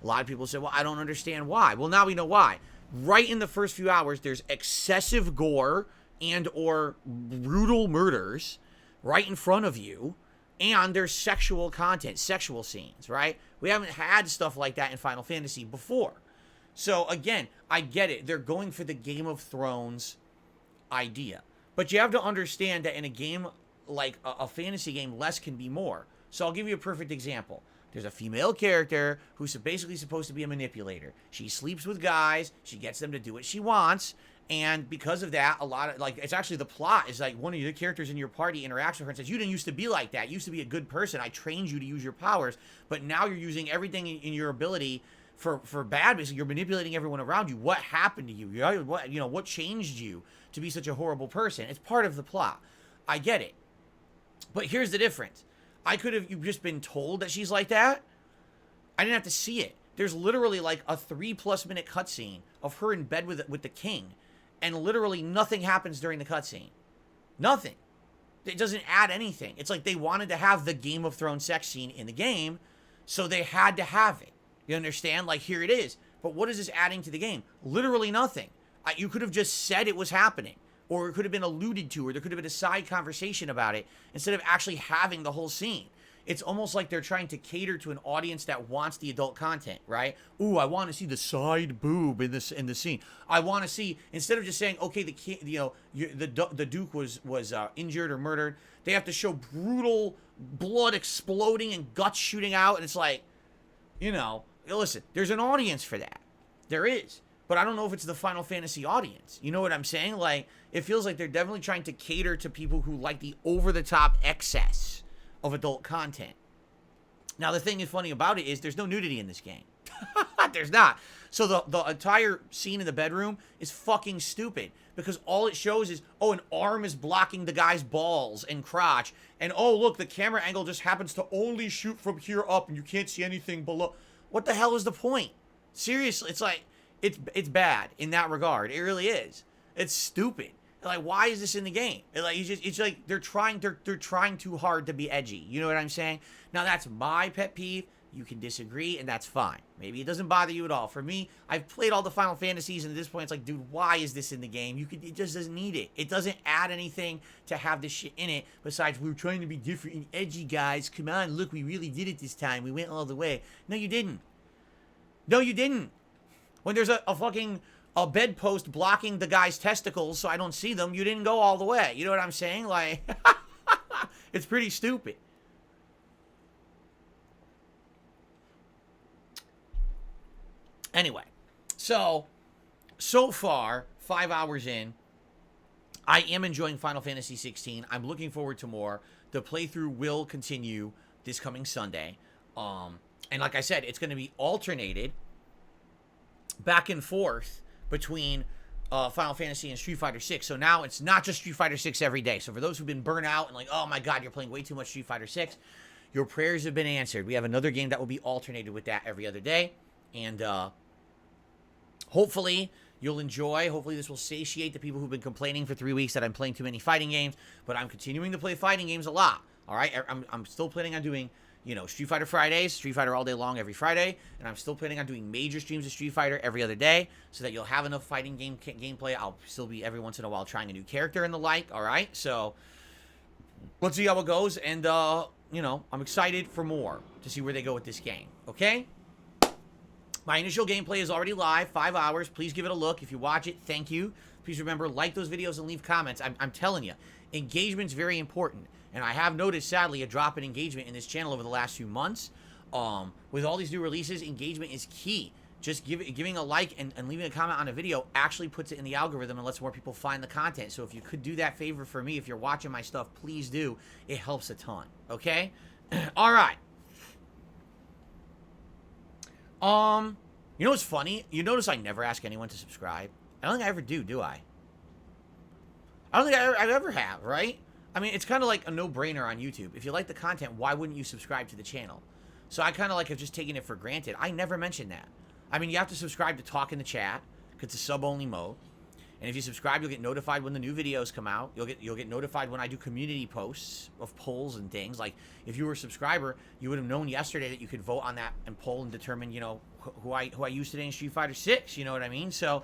a lot of people said, well, I don't understand why. Well, now we know why. Right in the first few hours, there's excessive gore and or brutal murders right in front of you, and there's sexual content, sexual scenes, right? We haven't had stuff like that in Final Fantasy before. So, again, I get it. They're going for the Game of Thrones idea. But you have to understand that in a game like a fantasy game, less can be more. So I'll give you a perfect example. There's a female character who's basically supposed to be a manipulator. She sleeps with guys, she gets them to do what she wants, and because of that, a lot of, like, it's actually the plot is like one of the characters in your party interacts with her and says, you didn't used to be like that. You used to be a good person. I trained you to use your powers, but now you're using everything in your ability for bad. Basically, you're manipulating everyone around you. What happened to you? What changed you to be such a horrible person? It's part of the plot. I get it. But here's the difference. I could have just been told that she's like that. I didn't have to see it. There's literally like a 3+ minute cutscene of her in bed with the king, and literally nothing happens during the cutscene. Nothing. It doesn't add anything. It's like they wanted to have the Game of Thrones sex scene in the game, so they had to have it. You understand? Like, here it is. But what is this adding to the game? Literally nothing. You could have just said it was happening, or it could have been alluded to, or there could have been a side conversation about it instead of actually having the whole scene. It's almost like they're trying to cater to an audience that wants the adult content, right? Ooh, I want to see the side boob in the scene. I want to see, instead of just saying, okay, the Duke was injured or murdered, they have to show brutal blood exploding and guts shooting out, and it's like, listen, there's an audience for that. There is. But I don't know if it's the Final Fantasy audience. You know what I'm saying? Like, it feels like they're definitely trying to cater to people who like the over-the-top excess of adult content. Now, the thing is funny about it is there's no nudity in this game. There's not. So the entire scene in the bedroom is fucking stupid because all it shows is, oh, an arm is blocking the guy's balls and crotch, and oh, look, the camera angle just happens to only shoot from here up and you can't see anything below. What the hell is the point? Seriously, it's like, it's bad in that regard. It really is. It's stupid. Like, why is this in the game? It's like they're trying too hard to be edgy. You know what I'm saying? Now, that's my pet peeve. You can disagree, and that's fine. Maybe it doesn't bother you at all. For me, I've played all the Final Fantasies, and at this point, it's like, dude, why is this in the game? It just doesn't need it. It doesn't add anything to have this shit in it, besides we're trying to be different and edgy, guys. Come on, look, we really did it this time. We went all the way. No, you didn't. No, you didn't. When there's a fucking bedpost blocking the guy's testicles so I don't see them, you didn't go all the way. You know what I'm saying? Like, it's pretty stupid. Anyway, so far, 5 hours in, I am enjoying Final Fantasy 16. I'm looking forward to more. The playthrough will continue this coming Sunday. And like I said, it's going to be alternated back and forth between Final Fantasy and Street Fighter 6. So now it's not just Street Fighter 6 every day. So for those who've been burnt out and like, oh my God, you're playing way too much Street Fighter 6, your prayers have been answered. We have another game that will be alternated with that every other day. And hopefully you'll enjoy. Hopefully this will satiate the people who've been complaining for 3 weeks that I'm playing too many fighting games. But I'm continuing to play fighting games a lot. All right? I'm still planning on doing, Street Fighter Fridays, Street Fighter all day long every Friday, and I'm still planning on doing major streams of Street Fighter every other day, so that you'll have enough fighting gameplay. I'll still be every once in a while trying a new character and the like, all right? So, let's see how it goes, and, I'm excited for more to see where they go with this game, okay? My initial gameplay is already live, 5 hours. Please give it a look. If you watch it, thank you. Please remember, like those videos and leave comments. I'm telling you, engagement's very important. And I have noticed, sadly, a drop in engagement in this channel over the last few months. With all these new releases, engagement is key. Just giving a like and leaving a comment on a video actually puts it in the algorithm and lets more people find the content. So if you could do that favor for me, if you're watching my stuff, please do. It helps a ton, okay? All right. You know what's funny? You notice I never ask anyone to subscribe. I don't think I ever do I? I don't think I ever have, right? I mean, it's kind of like a no-brainer on YouTube. If you like the content, why wouldn't you subscribe to the channel? So I kind of like have just taken it for granted. I never mentioned that. I mean, you have to subscribe to talk in the chat, because it's a sub-only mode. And if you subscribe, you'll get notified when the new videos come out. You'll get notified when I do community posts of polls and things. Like, if you were a subscriber, you would have known yesterday that you could vote on that and poll and determine, who I use today in Street Fighter 6. You know what I mean? So,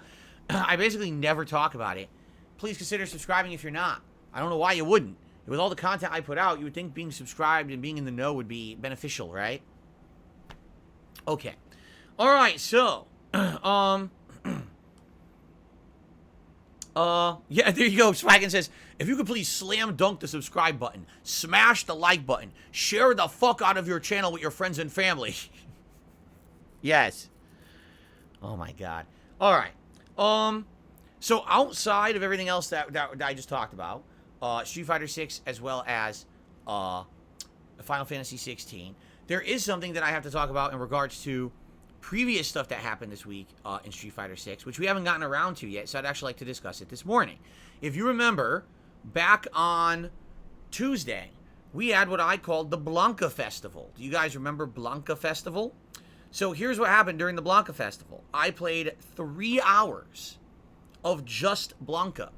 I basically never talk about it. Please consider subscribing if you're not. I don't know why you wouldn't. With all the content I put out, you would think being subscribed and being in the know would be beneficial, right? Okay. All right, so, yeah, there you go. Swaggin says, if you could please slam dunk the subscribe button, smash the like button, share the fuck out of your channel with your friends and family. Yes. Oh my God. All right. So outside of everything else that I just talked about, Street Fighter 6 as well as Final Fantasy 16, there is something that I have to talk about in regards to previous stuff that happened this week in Street Fighter 6, which we haven't gotten around to yet, so I'd actually like to discuss it this morning. If you remember, back on Tuesday, we had what I called the Blanca Festival. Do you guys remember Blanca Festival? So here's what happened during the Blanca Festival. I played 3 hours of just Blanca,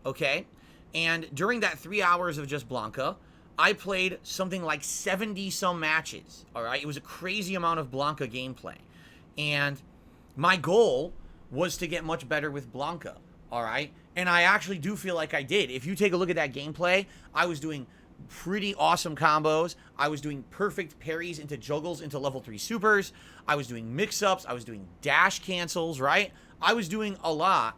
okay? And during that 3 hours of just Blanca, I played something like 70 some matches. All right. It was a crazy amount of Blanca gameplay. And my goal was to get much better with Blanca. All right. And I actually do feel like I did. If you take a look at that gameplay, I was doing pretty awesome combos. I was doing perfect parries into juggles into level 3 supers. I was doing mix-ups. I was doing dash cancels, right? I was doing a lot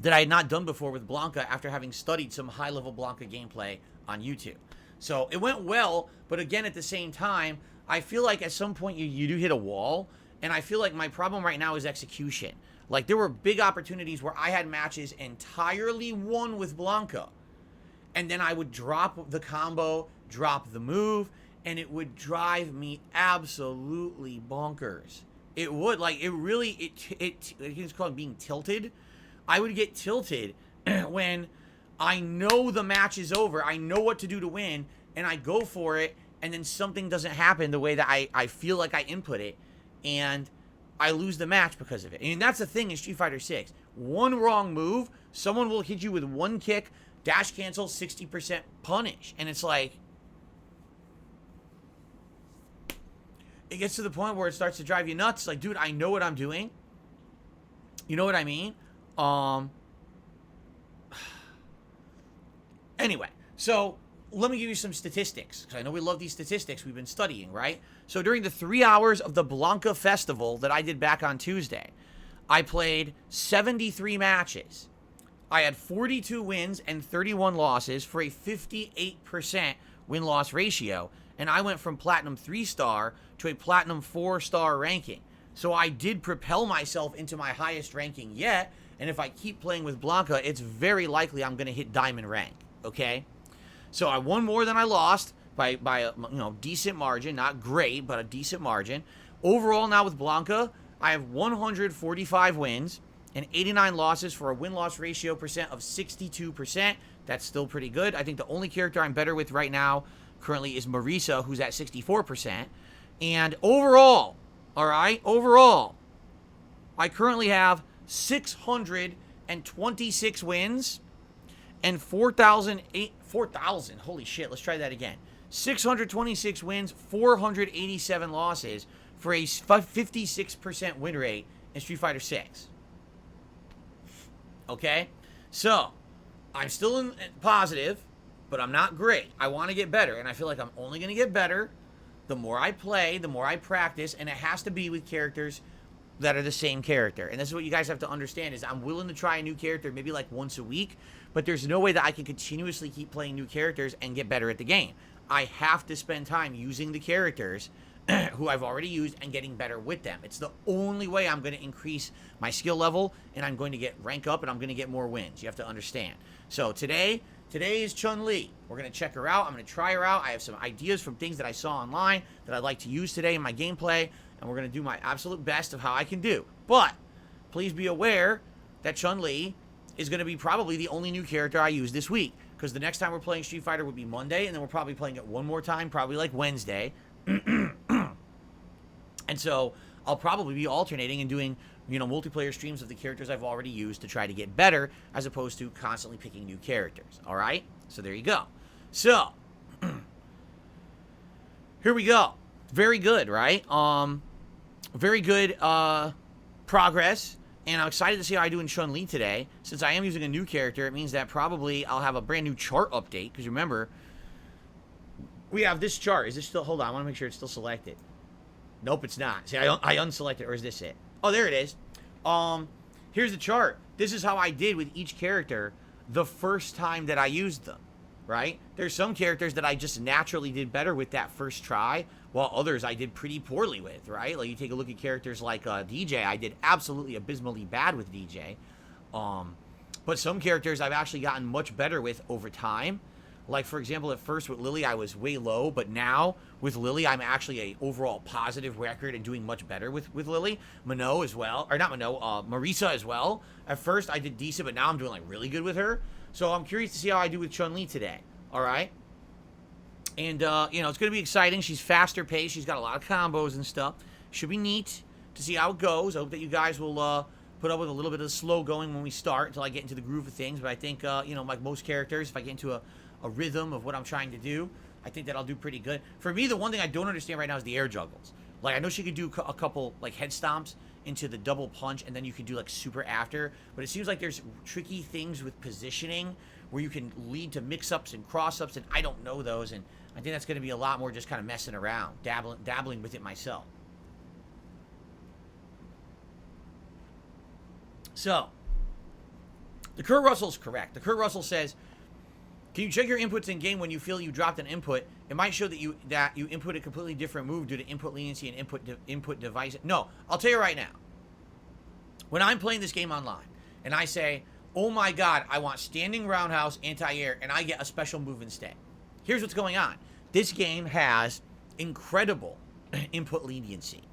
that I had not done before with Blanca after having studied some high-level Blanca gameplay on YouTube. So it went well, but again, at the same time, I feel like at some point you do hit a wall, and I feel like my problem right now is execution. Like, there were big opportunities where I had matches entirely won with Blanca, and then I would drop the combo, drop the move, and it would drive me absolutely bonkers. It would, like, it really, it's called being tilted. I would get tilted when I know the match is over, I know what to do to win, and I go for it, and then something doesn't happen the way that I feel like I input it, and I lose the match because of it. And that's the thing in Street Fighter 6. One wrong move, someone will hit you with one kick, dash cancel, 60% punish. And it's like, it gets to the point where it starts to drive you nuts. Like, dude, I know what I'm doing. You know what I mean? Anyway, so let me give you some statistics, because I know we love these statistics we've been studying, right? So during the 3 hours of the Blanca Festival that I did back on Tuesday, I played 73 matches. I had 42 wins and 31 losses for a 58% win-loss ratio, and I went from Platinum 3-star to a Platinum 4-star ranking. So I did propel myself into my highest ranking yet, and if I keep playing with Blanca, it's very likely I'm going to hit Diamond rank, okay? So I won more than I lost by a decent margin. Not great, but a decent margin. Overall, now with Blanca, I have 145 wins and 89 losses for a win-loss ratio percent of 62%. That's still pretty good. I think the only character I'm better with right now currently is Marisa, who's at 64%. And overall, all right, overall, I currently have 626 wins and 4,000, holy shit, let's try that again. 626 wins, 487 losses for a 56% win rate in Street Fighter 6. Okay? So, I'm still in positive, but I'm not great. I want to get better, and I feel like I'm only going to get better the more I play, the more I practice, and it has to be with characters that are the same character. And this is what you guys have to understand is I'm willing to try a new character maybe like once a week, but there's no way that I can continuously keep playing new characters and get better at the game. I have to spend time using the characters who I've already used and getting better with them. It's the only way I'm going to increase my skill level, and I'm going to get rank up, and I'm going to get more wins. You have to understand. So today is Chun-Li. We're going to check her out. I'm going to try her out. I have some ideas from things that I saw online that I'd like to use today in my gameplay, and we're going to do my absolute best of how I can do. But please be aware that Chun-Li is going to be probably the only new character I use this week, because the next time we're playing Street Fighter would be Monday, and then we're probably playing it one more time, probably like Wednesday. And so I'll probably be alternating and doing, multiplayer streams of the characters I've already used to try to get better, as opposed to constantly picking new characters. All right? So there you go. So here we go. Very good, right? Very good progress. And I'm excited to see how I do in Chun-Li today. Since I am using a new character, it means that probably I'll have a brand new chart update. Because remember, we have this chart. Is this still... Hold on, I want to make sure it's still selected. Nope, it's not. See, I unselected, or is this it? Oh, there it is. Here's the chart. This is how I did with each character the first time that I used them, right? There's some characters that I just naturally did better with that first try, while others I did pretty poorly with, right? Like, you take a look at characters like DJ. I did absolutely abysmally bad with DJ. But some characters I've actually gotten much better with over time. Like, for example, at first with Lily, I was way low, but now with Lily, I'm actually a overall positive record and doing much better with Lily. Minot as well, or not Minot, Marisa as well. At first, I did decent, but now I'm doing, like, really good with her. So I'm curious to see how I do with Chun-Li today, all right? And, it's going to be exciting. She's faster paced. She's got a lot of combos and stuff. Should be neat to see how it goes. I hope that you guys will put up with a little bit of the slow going when we start until I get into the groove of things. But I think, you know, like most characters, if I get into a rhythm of what I'm trying to do, I think that I'll do pretty good. For me, the one thing I don't understand right now is the air juggles. Like, I know she could do a couple, like, head stomps into the double punch, and then you could do, like, super after. But it seems like there's tricky things with positioning where you can lead to mix-ups and cross-ups, and I don't know those. And I think that's going to be a lot more just kind of messing around, dabbling with it myself. So, the Kurt Russell's correct. The Kurt Russell says, can you check your inputs in game when you feel you dropped an input? It might show that you input a completely different move due to input leniency and input device. No, I'll tell you right now. When I'm playing this game online and I say, oh my god, I want standing roundhouse anti-air, and I get a special move instead. Here's what's going on. This game has incredible input leniency.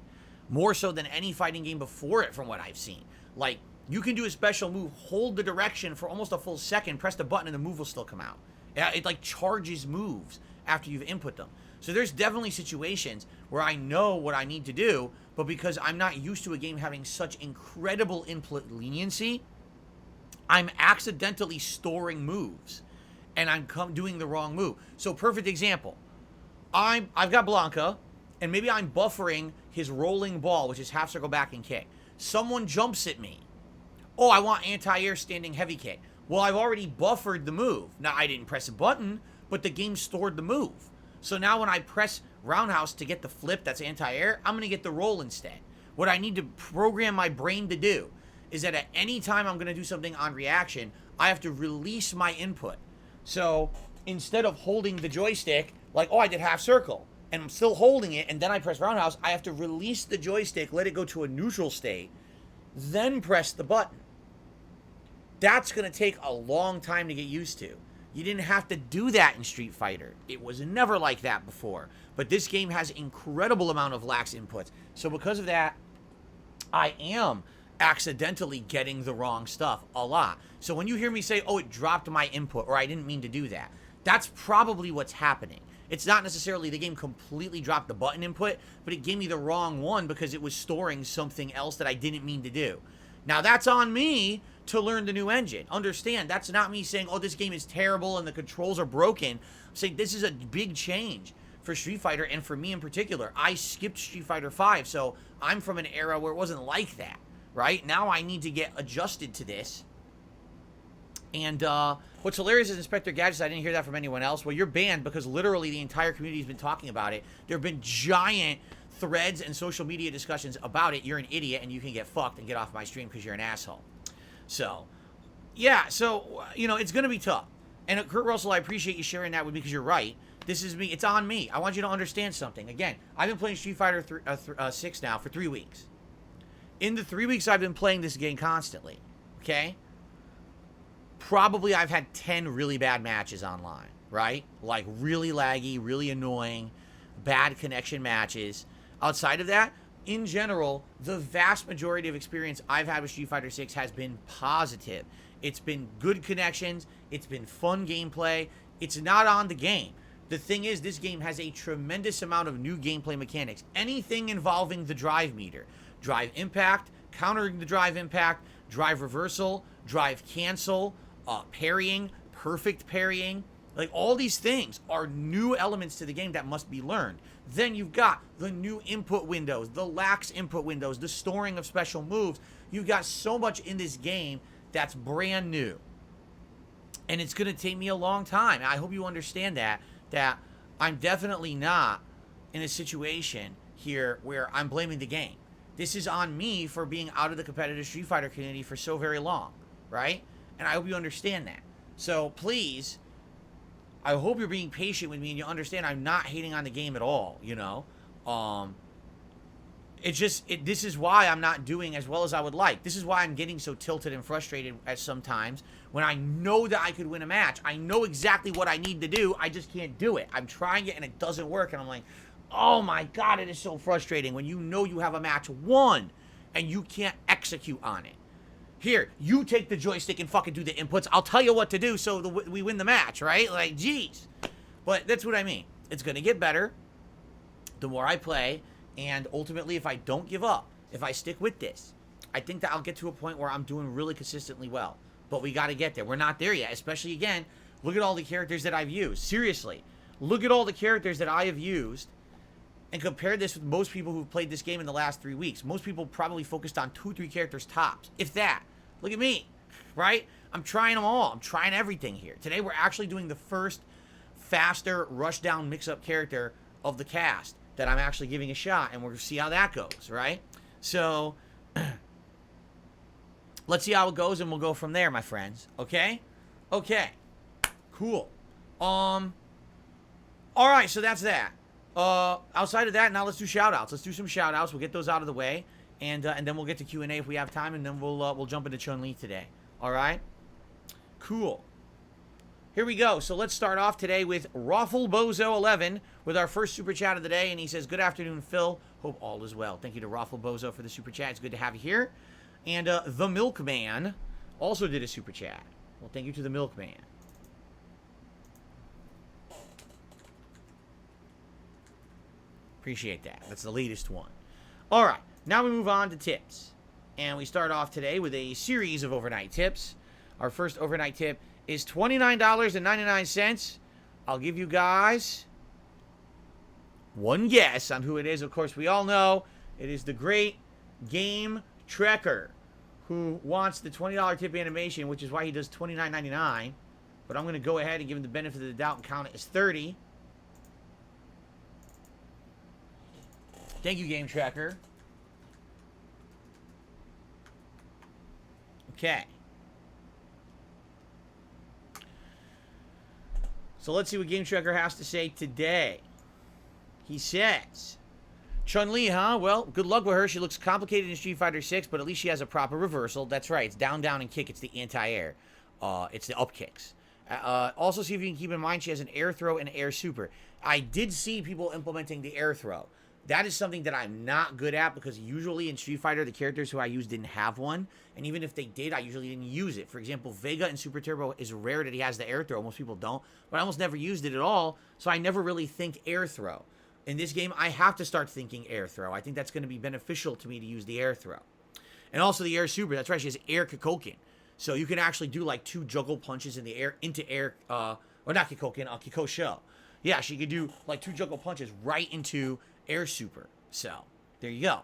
More so than any fighting game before it from what I've seen. Like, you can do a special move, hold the direction for almost a full second, press the button, and the move will still come out. It like charges moves after you've input them. So there's definitely situations where I know what I need to do, but because I'm not used to a game having such incredible input leniency, I'm accidentally storing moves, and I'm doing the wrong move. So perfect example. I've got Blanca, and maybe I'm buffering his rolling ball, which is half circle back and kick. Someone jumps at me. Oh, I want anti-air standing heavy kick. Well, I've already buffered the move. Now, I didn't press a button, but the game stored the move. So now when I press roundhouse to get the flip that's anti-air, I'm going to get the roll instead. What I need to program my brain to do is that at any time I'm going to do something on reaction, I have to release my input. So instead of holding the joystick, like, oh, I did half circle, and I'm still holding it, and then I press roundhouse, I have to release the joystick, let it go to a neutral state, then press the button. That's going to take a long time to get used to. You didn't have to do that in Street Fighter. It was never like that before. But this game has incredible amount of lax inputs. So because of that, I am accidentally getting the wrong stuff a lot. So when you hear me say, oh, it dropped my input, or I didn't mean to do that, that's probably what's happening. It's not necessarily the game completely dropped the button input, but it gave me the wrong one because it was storing something else that I didn't mean to do. Now, that's on me to learn the new engine. Understand, that's not me saying, oh, this game is terrible and the controls are broken. I'm saying this is a big change for Street Fighter, and for me in particular. I skipped Street Fighter V, so I'm from an era where it wasn't like that, right? Now I need to get adjusted to this. And what's hilarious is Inspector Gadgets, I didn't hear that from anyone else. Well, you're banned because literally the entire community has been talking about it. There have been giant threads and social media discussions about it. You're an idiot and you can get fucked and get off my stream because you're an asshole. So, yeah, so, you know, it's going to be tough. And Kurt Russell, I appreciate you sharing that with me because you're right. This is me. It's on me. I want you to understand something. Again, I've been playing Street Fighter 6 now for 3 weeks. In the 3 weeks I've been playing this game constantly, okay? Probably I've had 10 really bad matches online, right? Like really laggy, really annoying, bad connection matches. Outside of that, in general, the vast majority of experience I've had with Street Fighter 6 has been positive. It's been good connections. It's been fun gameplay. It's not on the game. The thing is, this game has a tremendous amount of new gameplay mechanics. Anything involving the drive meter. Drive impact, countering the drive impact, drive reversal, drive cancel, parrying, perfect parrying. Like, all these things are new elements to the game that must be learned. Then you've got the new input windows, the lax input windows, the storing of special moves. You've got so much in this game that's brand new. And it's going to take me a long time. I hope you understand that I'm definitely not in a situation here where I'm blaming the game. This is on me for being out of the competitive Street Fighter community for so very long, right? And I hope you understand that. So please, I hope you're being patient with me and you understand I'm not hating on the game at all, you know? This is why I'm not doing as well as I would like. This is why I'm getting so tilted and frustrated at sometimes when I know that I could win a match. I know exactly what I need to do. I just can't do it. I'm trying it and it doesn't work. And I'm like, oh my God, it is so frustrating when you know you have a match won and you can't execute on it. Here, you take the joystick and fucking do the inputs. I'll tell you what to do so we win the match, right? Like, geez. But that's what I mean. It's going to get better the more I play. And ultimately, if I don't give up, if I stick with this, I think that I'll get to a point where I'm doing really consistently well. But we got to get there. We're not there yet, especially, again, look at all the characters that I've used. Seriously, look at all the characters that I have used and compare this with most people who've played this game in the last 3 weeks. Most people probably focused on 2-3 characters tops, if that. Look at me, right? I'm trying them all. I'm trying everything here. Today, we're actually doing the first faster rush-down mix-up character of the cast that I'm actually giving a shot, and we're going to see how that goes, right? So, let's see how it goes, and we'll go from there, my friends. Okay? Okay. Cool. All right, so that's that. Outside of that, now let's do shout-outs. Let's do some shout-outs. We'll get those out of the way, and then we'll get to Q&A if we have time, and then we'll jump into Chun-Li today. All right? Cool. Here we go. So let's start off today with RaffleBozo11 with our first super chat of the day, and he says, "Good afternoon, Phil. Hope all is well." Thank you to RaffleBozo for the super chat. It's good to have you here. And the Milkman also did a super chat. Well, thank you to the Milkman. Appreciate that. That's the latest one. All right. Now we move on to tips. And we start off today with a series of overnight tips. Our first overnight tip is $29.99. I'll give you guys one guess on who it is. Of course, we all know it is the great Game Trekker, who wants the $20 tip animation, which is why he does $29.99. But I'm going to go ahead and give him the benefit of the doubt and count it as 30. Thank you, Game Trekker. Okay. So let's see what Game Trekker has to say today. He says, Chun-Li, huh? Well, good luck with her. She looks complicated in Street Fighter 6, but at least she has a proper reversal. That's right. It's down, down, and kick. It's the anti-air. It's the up kicks. Also, see if you can keep in mind she has an air throw and air super. I did see people implementing the air throw. That is something that I'm not good at because usually in Street Fighter, the characters who I use didn't have one. And even if they did, I usually didn't use it. For example, Vega in Super Turbo is rare that he has the air throw. Most people don't. But I almost never used it at all. So I never really think air throw. In this game, I have to start thinking air throw. I think that's going to be beneficial to me to use the air throw. And also the air super. That's right. She has air Kikoken. So you can actually do like 2 juggle punches in the air into air. Or not Kikoken, Kikosho. Yeah, she could do like 2 juggle punches right into air super. So, there you go.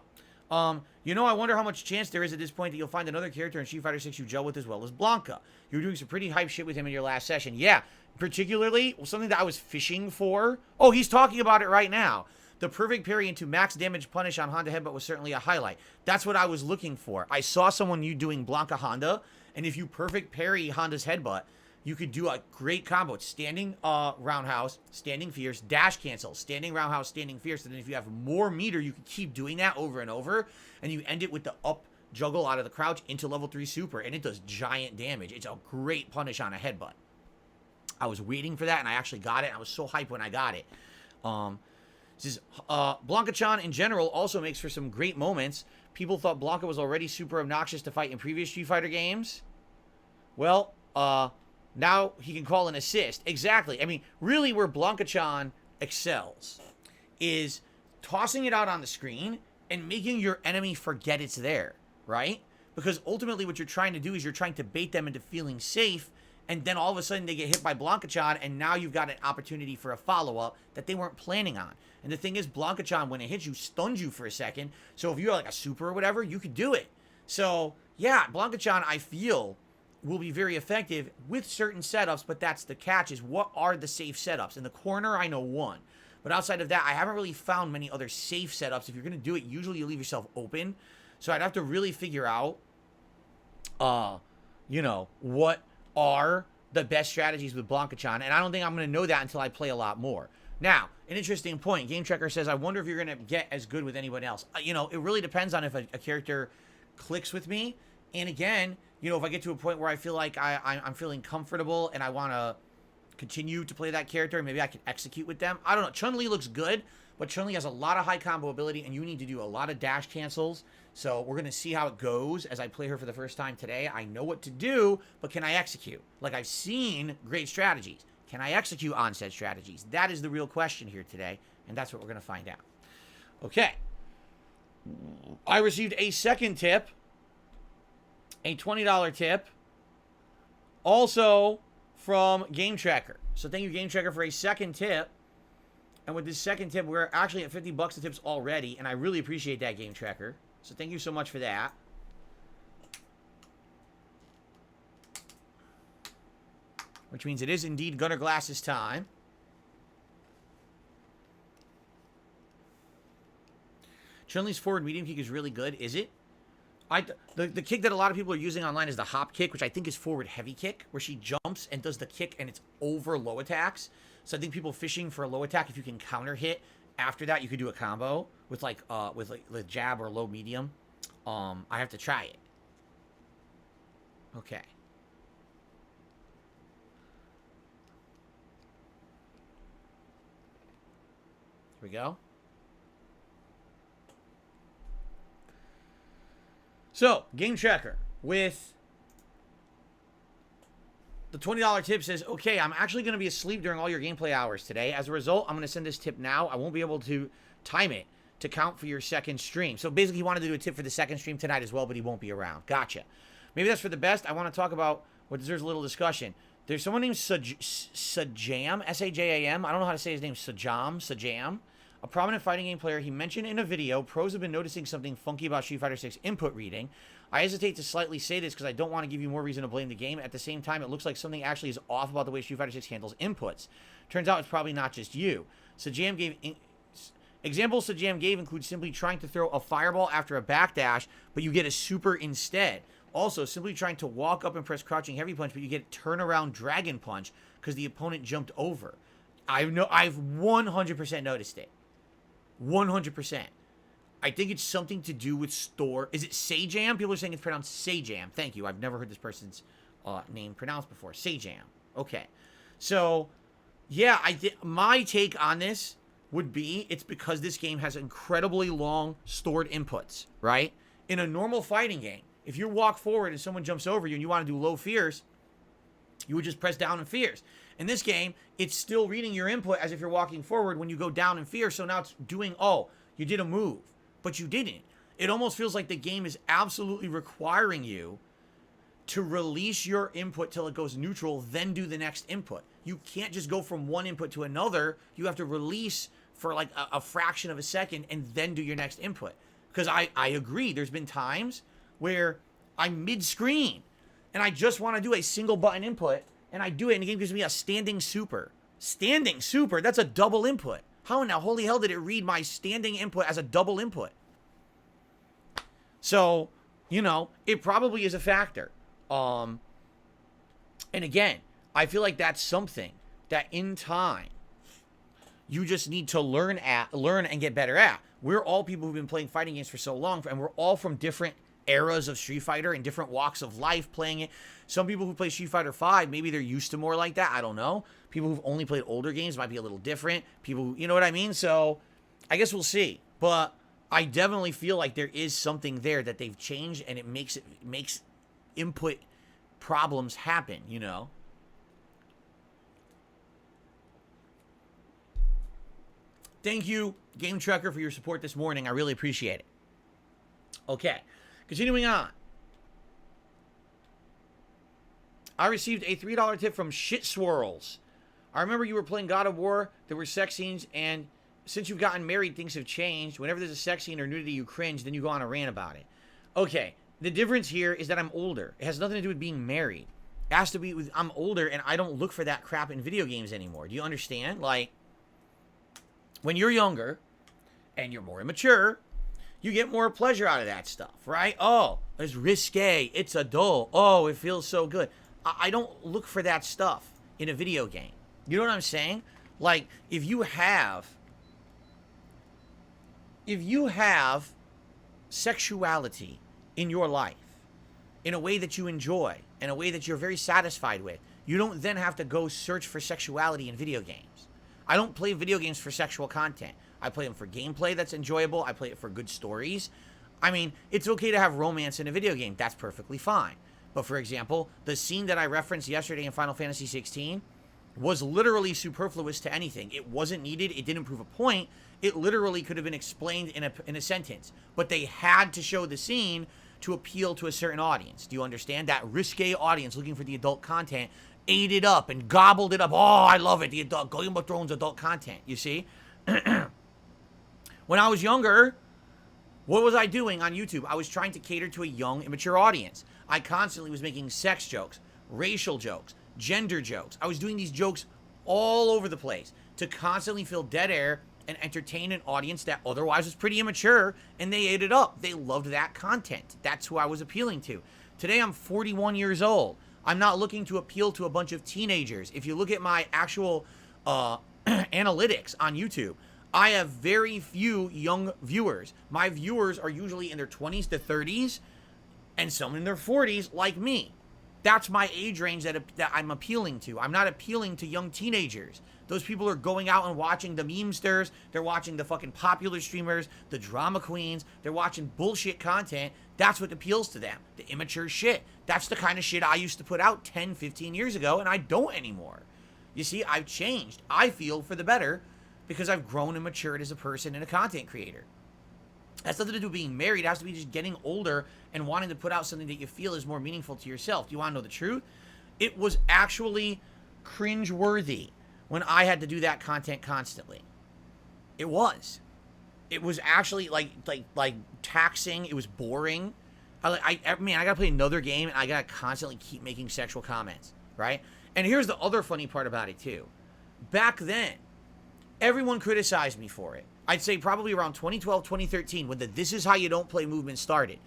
You know, I wonder how much chance there is at this point that you'll find another character in Street Fighter 6 you gel with as well as Blanca. You were doing some pretty hype shit with him in your last session. Yeah, particularly something that I was fishing for. Oh, he's talking about it right now. The perfect parry into max damage punish on Honda Headbutt was certainly a highlight. That's what I was looking for. I saw someone you doing Blanca Honda, and if you perfect parry Honda's Headbutt, you could do a great combo. It's standing roundhouse, standing fierce, dash cancel, standing roundhouse, standing fierce. And then if you have more meter, you can keep doing that over and over. And you end it with the up juggle out of the crouch into level 3 super. And it does giant damage. It's a great punish on a headbutt. I was waiting for that, and I actually got it. I was so hyped when I got it. This is Blanca-chan in general also makes for some great moments. People thought Blanca was already super obnoxious to fight in previous Street Fighter games. Well, now he can call an assist. Exactly. I mean, really where Blanca-chan excels is tossing it out on the screen and making your enemy forget it's there, right? Because ultimately what you're trying to do is you're trying to bait them into feeling safe, and then all of a sudden they get hit by Blanca-chan, and now you've got an opportunity for a follow-up that they weren't planning on. And the thing is, Blanca-chan, when it hits you, stuns you for a second. So if you're like a super or whatever, you could do it. So, yeah, Blanca-chan, I feel, will be very effective with certain setups, but that's the catch, is what are the safe setups? In the corner, I know one. But outside of that, I haven't really found many other safe setups. If you're going to do it, usually you leave yourself open. So I'd have to really figure out, you know, what are the best strategies with Blanca-chan. And I don't think I'm going to know that until I play a lot more. Now, an interesting point. Game Trekker says, I wonder if you're going to get as good with anyone else. You know, it really depends on if a character clicks with me. And again, you know, if I get to a point where I feel like I'm feeling comfortable and I want to continue to play that character, maybe I can execute with them. I don't know. Chun-Li looks good, but Chun-Li has a lot of high combo ability, and you need to do a lot of dash cancels. So we're going to see how it goes as I play her for the first time today. I know what to do, but can I execute? Like, I've seen great strategies. Can I execute on said strategies? That is the real question here today, and that's what we're going to find out. Okay. I received a second tip a $20 tip. Also from Game Tracker. So thank you, Game Tracker, for a second tip. And with this second tip, we're actually at $50 of tips already. And I really appreciate that, Game Tracker. So thank you so much for that. Which means it is indeed Gunnar Glass's time. Chun-Li's forward medium kick is really good. Is it? The kick that a lot of people are using online is the hop kick, which I think is forward heavy kick, where she jumps and does the kick and it's over low attacks. So I think people fishing for a low attack, if you can counter hit after that, you could do a combo with like the jab or low medium. I have to try it. Okay. Here we go. So, Game Tracker with the $20 tip says, okay, I'm actually going to be asleep during all your gameplay hours today. As a result, I'm going to send this tip now. I won't be able to time it to count for your second stream. So basically, he wanted to do a tip for the second stream tonight as well, but he won't be around. Gotcha. Maybe that's for the best. I want to talk about what deserves a little discussion. There's someone named Sajam, S-A-J-A-M. I don't know how to say his name. Sajam. A prominent fighting game player. He mentioned in a video, pros have been noticing something funky about Street Fighter 6 input reading. I hesitate to slightly say this because I don't want to give you more reason to blame the game. At the same time, it looks like something actually is off about the way Street Fighter 6 handles inputs. Turns out it's probably not just you. Examples Sajam gave include simply trying to throw a fireball after a backdash, but you get a super instead. Also, simply trying to walk up and press crouching heavy punch, but you get turnaround dragon punch because the opponent jumped over. I've 100% noticed it. 100%. I think it's something to do with store. Is it Sajam? People are saying it's pronounced Sajam. Thank you. I've never heard this person's name pronounced before. Sajam. Okay. So, yeah, my take on this would be it's because this game has incredibly long stored inputs, right? In a normal fighting game, if you walk forward and someone jumps over you and you want to do low fears, you would just press down in fears. In this game, it's still reading your input as if you're walking forward when you go down in fear. So now it's doing, oh, you did a move, but you didn't. It almost feels like the game is absolutely requiring you to release your input till it goes neutral, then do the next input. You can't just go from one input to another. You have to release for like a fraction of a second and then do your next input. Because I agree, there's been times where I'm mid-screen and I just want to do a single button input. And I do it, and the game gives me a standing super. Standing super? That's a double input. How in the holy hell did it read my standing input as a double input? So, you know, it probably is a factor. And again, I feel like that's something that in time, you just need to learn and get better at. We're all people who've been playing fighting games for so long, and we're all from different eras of Street Fighter and different walks of life playing it. Some people who play Street Fighter 5, maybe they're used to more like that. I don't know. People who've only played older games might be a little different. People who, you know what I mean? So I guess we'll see. But I definitely feel like there is something there that they've changed, and it makes input problems happen, you know? Thank you, Game Tracker, for your support this morning. I really appreciate it. Okay. Continuing on. I received a $3 tip from Shit Swirls. I remember you were playing God of War. There were sex scenes, and since you've gotten married, things have changed. Whenever there's a sex scene or nudity, you cringe, then you go on a rant about it. Okay, the difference here is that I'm older. It has nothing to do with being married. It has to be with I'm older, and I don't look for that crap in video games anymore. Do you understand? Like, when you're younger, and you're more immature, you get more pleasure out of that stuff, right? Oh, it's risque. It's adult. Oh, it feels so good. I don't look for that stuff in a video game. You know what I'm saying? Like, if you have sexuality in your life in a way that you enjoy, in a way that you're very satisfied with, you don't then have to go search for sexuality in video games. I don't play video games for sexual content. I play them for gameplay that's enjoyable. I play it for good stories. I mean, it's okay to have romance in a video game. That's perfectly fine. But for example, the scene that I referenced yesterday in Final Fantasy 16 was literally superfluous to anything. It wasn't needed. It didn't prove a point. It literally could have been explained in a sentence. But they had to show the scene to appeal to a certain audience. Do you understand? That risque audience looking for the adult content ate it up and gobbled it up. Oh, I love it. The adult Game of Thrones adult content. You see? When I was younger, what was I doing on YouTube? I was trying to cater to a young, immature audience. I constantly was making sex jokes, racial jokes, gender jokes. I was doing these jokes all over the place to constantly fill dead air and entertain an audience that otherwise was pretty immature, and they ate it up. They loved that content. That's who I was appealing to. Today, I'm 41 years old. I'm not looking to appeal to a bunch of teenagers. If you look at my actual analytics on YouTube, I have very few young viewers. My viewers are usually in their 20s to 30s, and some in their 40s, like me. That's my age range that I'm appealing to. I'm not appealing to young teenagers. Those people are going out and watching the memesters. They're watching the fucking popular streamers, the drama queens. They're watching bullshit content. That's what appeals to them. The immature shit. That's the kind of shit I used to put out 10, 15 years ago, and I don't anymore. You see, I've changed. I feel for the better because I've grown and matured as a person and a content creator. That's nothing to do with being married. It has to be just getting older and wanting to put out something that you feel is more meaningful to yourself. Do you want to know the truth? It was actually cringeworthy when I had to do that content constantly. It was. It was actually like taxing. It was boring. I gotta play another game and I gotta constantly keep making sexual comments, right? And here's the other funny part about it too. Back then, everyone criticized me for it. I'd say probably around 2012, 2013, when the "this is how you don't play" movement started.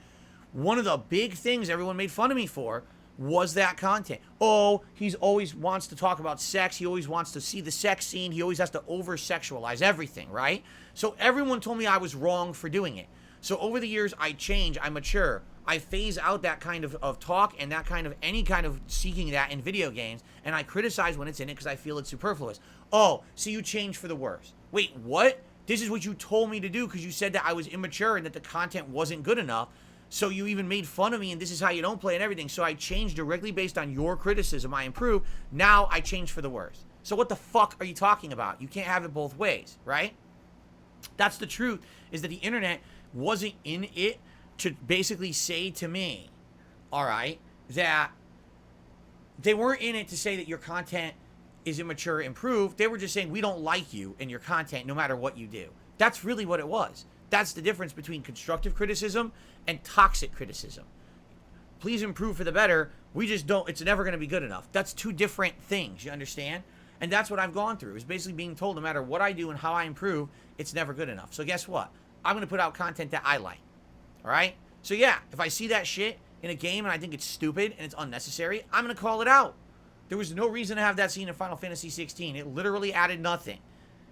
One of the big things everyone made fun of me for was that content. Oh, he's always wants to talk about sex. He always wants to see the sex scene. He always has to over-sexualize everything, right? So everyone told me I was wrong for doing it. So over the years, I change, I mature. I phase out that kind of talk and that kind of any kind of seeking that in video games, and I criticize when it's in it because I feel it's superfluous. Oh, so you changed for the worse. Wait, what? This is what you told me to do because you said that I was immature and that the content wasn't good enough. So you even made fun of me and this is how you don't play and everything. So I changed directly based on your criticism. I improved. Now I changed for the worse. So what the fuck are you talking about? You can't have it both ways, right? That's the truth, is that the internet wasn't in it to basically say to me, all right, that they weren't in it to say that your content is immature, improved. They were just saying we don't like you and your content no matter what you do. That's really what it was. That's the difference between constructive criticism and toxic criticism. Please improve for the better. We just don't, it's never going to be good enough. That's two different things, you understand? And that's what I've gone through, is basically being told no matter what I do and how I improve, it's never good enough. So guess what? I'm going to put out content that I like. All right? So yeah, if I see that shit in a game and I think it's stupid and it's unnecessary, I'm going to call it out. There was no reason to have that scene in Final Fantasy 16. It literally added nothing.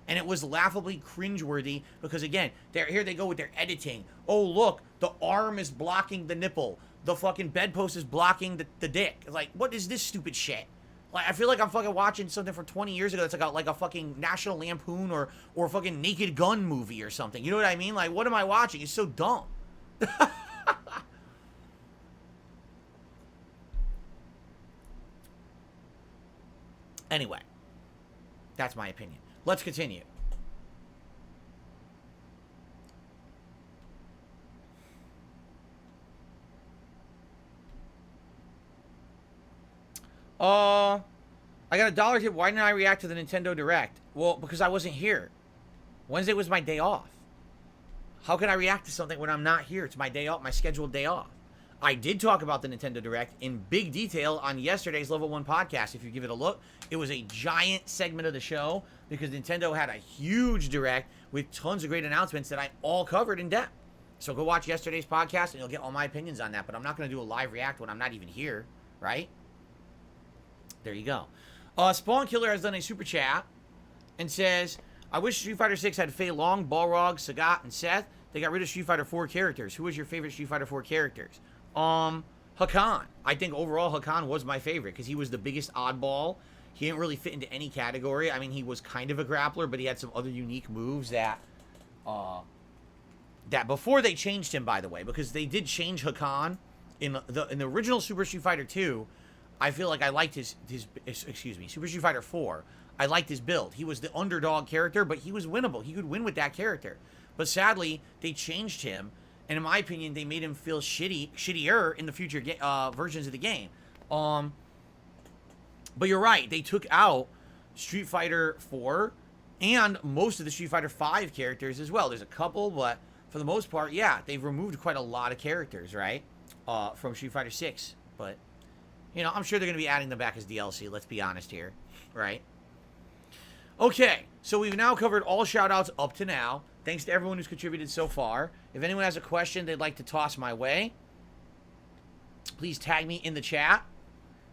And it was laughably cringeworthy because, again, here they go with their editing. Oh, look, the arm is blocking the nipple. The fucking bedpost is blocking the dick. It's like, what is this stupid shit? Like, I feel like I'm fucking watching something from 20 years ago that's like a fucking National Lampoon or fucking Naked Gun movie or something. You know what I mean? Like, what am I watching? It's so dumb. Anyway, that's my opinion. Let's continue. I got a dollar tip. Why didn't I react to the Nintendo Direct? Well, because I wasn't here. Wednesday was my day off. How can I react to something when I'm not here? It's my day off, my scheduled day off. I did talk about the Nintendo Direct in big detail on yesterday's Level 1 podcast. If you give it a look, it was a giant segment of the show because Nintendo had a huge Direct with tons of great announcements that I all covered in depth. So go watch yesterday's podcast and you'll get all my opinions on that. But I'm not going to do a live react when I'm not even here, right? There you go. Spawn Killer has done a super chat and says, I wish Street Fighter 6 had Fei Long, Balrog, Sagat, and Seth. They got rid of Street Fighter 4 characters. Who was your favorite Street Fighter 4 characters? Hakan. I think overall Hakan was my favorite because he was the biggest oddball. He didn't really fit into any category. I mean, he was kind of a grappler, but he had some other unique moves that before they changed him, by the way, because they did change Hakan in the original Super Street Fighter 2. I feel like I liked his Super Street Fighter 4. I liked his build. He was the underdog character, but he was winnable. He could win with that character. But sadly, they changed him, And in my opinion, they made him feel shittier in the future versions of the game. But you're right. They took out Street Fighter 4 and most of the Street Fighter 5 characters as well. There's a couple, but for the most part, yeah, they've removed quite a lot of characters, right? From Street Fighter 6. But, you know, I'm sure they're going to be adding them back as DLC. Let's be honest here, right? Okay, so we've now covered all shout-outs up to now. Thanks to everyone who's contributed so far. If anyone has a question they'd like to toss my way, please tag me in the chat.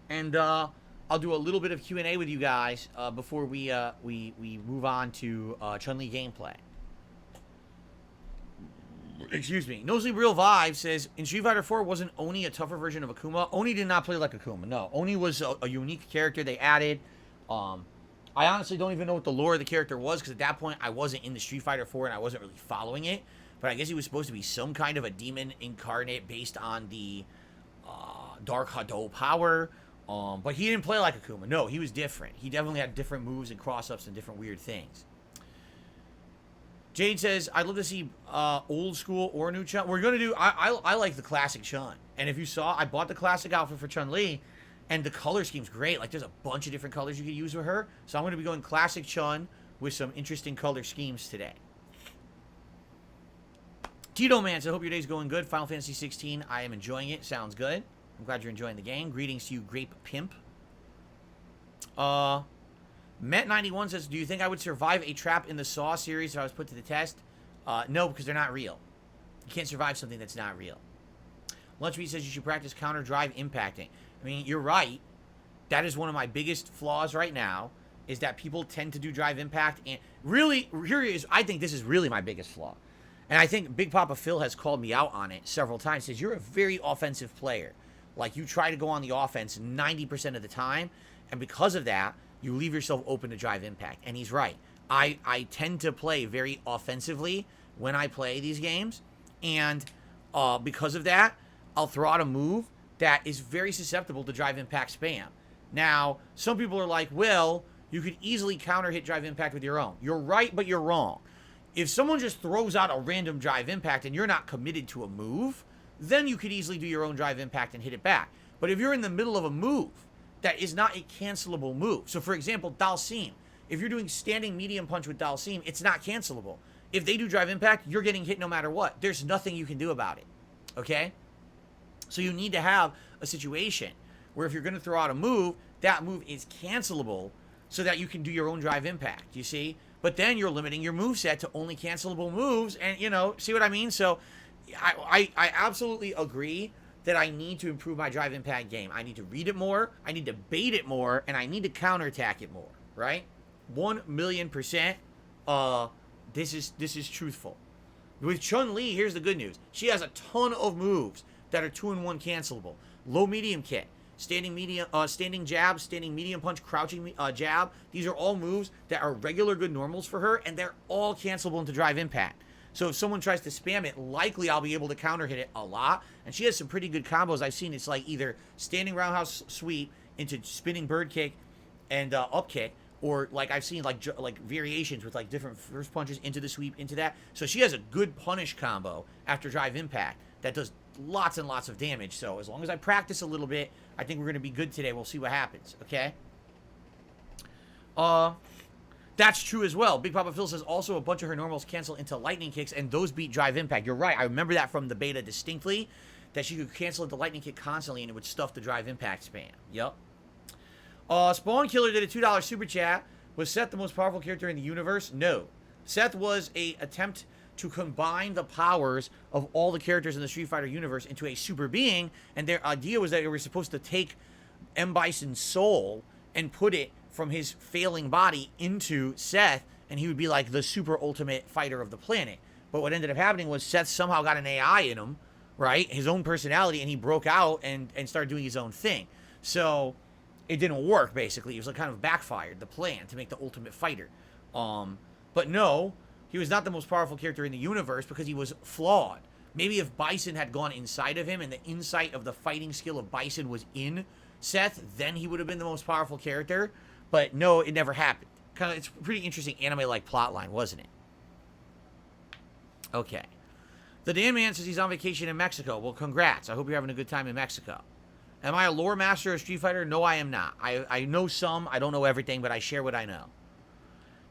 And I'll do a little bit of Q&A with you guys before we move on to Chun-Li gameplay. Excuse me. No Sleep Real Vibe says, in Street Fighter 4, wasn't Oni a tougher version of Akuma? Oni did not play like Akuma. No, Oni was a unique character they added. I honestly don't even know what the lore of the character was, because at that point, I wasn't in the Street Fighter 4, and I wasn't really following it. But I guess he was supposed to be some kind of a demon incarnate based on the Dark Hado power. But he didn't play like Akuma. No, he was different. He definitely had different moves and cross-ups and different weird things. Jade says, I'd love to see old school or new Chun. We're going to do... I like the classic Chun. And if you saw, I bought the classic outfit for Chun-Li, and the color scheme's great. Like, there's a bunch of different colors you could use with her. So I'm going to be going classic Chun with some interesting color schemes today. Tito Man says, I hope your day's going good. Final Fantasy 16, I am enjoying it. Sounds good. I'm glad you're enjoying the game. Greetings to you, Grape Pimp. Met91 says, do you think I would survive a trap in the Saw series if I was put to the test? No, because they're not real. You can't survive something that's not real. Lunchmeat says you should practice counter drive impacting. I mean, you're right. That is one of my biggest flaws right now, is that people tend to do drive impact. And really, I think this is really my biggest flaw. And I think Big Papa Phil has called me out on it several times. Says, you're a very offensive player. Like, you try to go on the offense 90% of the time, and because of that, you leave yourself open to drive impact. And he's right. I tend to play very offensively when I play these games, and because of that, I'll throw out a move that is very susceptible to drive impact spam. Now, some people are like, well, you could easily counter hit drive impact with your own. You're right, but you're wrong. If someone just throws out a random drive impact and you're not committed to a move, then you could easily do your own drive impact and hit it back. But if you're in the middle of a move that is not a cancelable move, so for example, Dalsim, if you're doing standing medium punch with Dalsim, it's not cancelable. If they do drive impact, you're getting hit no matter what. There's nothing you can do about it, okay? So you need to have a situation where if you're going to throw out a move, that move is cancelable so that you can do your own drive impact, you see? But then you're limiting your moveset to only cancelable moves, and, you know, see what I mean? So I absolutely agree that I need to improve my drive impact game. I need to read it more, I need to bait it more, and I need to counterattack it more, right? 1,000,000%, this is truthful. With Chun-Li, here's the good news. She has a ton of moves that are 2-in-1 cancelable. Low medium kit, standing jab, standing medium punch, crouching jab. These are all moves that are regular good normals for her, and they're all cancelable into drive impact. So if someone tries to spam it, likely I'll be able to counter hit it a lot. And she has some pretty good combos I've seen. It's like either standing roundhouse sweep into spinning bird kick and up kick, or like I've seen like variations with like different first punches into the sweep into that. So she has a good punish combo after drive impact that does lots and lots of damage. So as long as I practice a little bit, I think we're going to be good today. We'll see what happens, okay? That's true as well. Big Papa Phil says also a bunch of her normals cancel into lightning kicks, and those beat drive impact. You're right. I remember that from the beta distinctly, that she could cancel into lightning kick constantly, and it would stuff the drive impact spam. Yep. Spawn Killer did a $2 super chat. Was Seth the most powerful character in the universe? No. Seth was a attempt to combine the powers of all the characters in the Street Fighter universe into a super being, and their idea was that they were supposed to take M. Bison's soul and put it from his failing body into Seth, and he would be like the super ultimate fighter of the planet. But what ended up happening was Seth somehow got an AI in him, right? His own personality, and he broke out and started doing his own thing. So it didn't work, basically. It was like kind of backfired, the plan to make the ultimate fighter. But no, he was not the most powerful character in the universe because he was flawed. Maybe if Bison had gone inside of him and the insight of the fighting skill of Bison was in Seth, then he would have been the most powerful character. But no, it never happened. It's a pretty interesting anime-like plotline, wasn't it? Okay. The Dan Man says he's on vacation in Mexico. Well, congrats. I hope you're having a good time in Mexico. Am I a lore master of Street Fighter? No, I am not. I know some. I don't know everything, but I share what I know.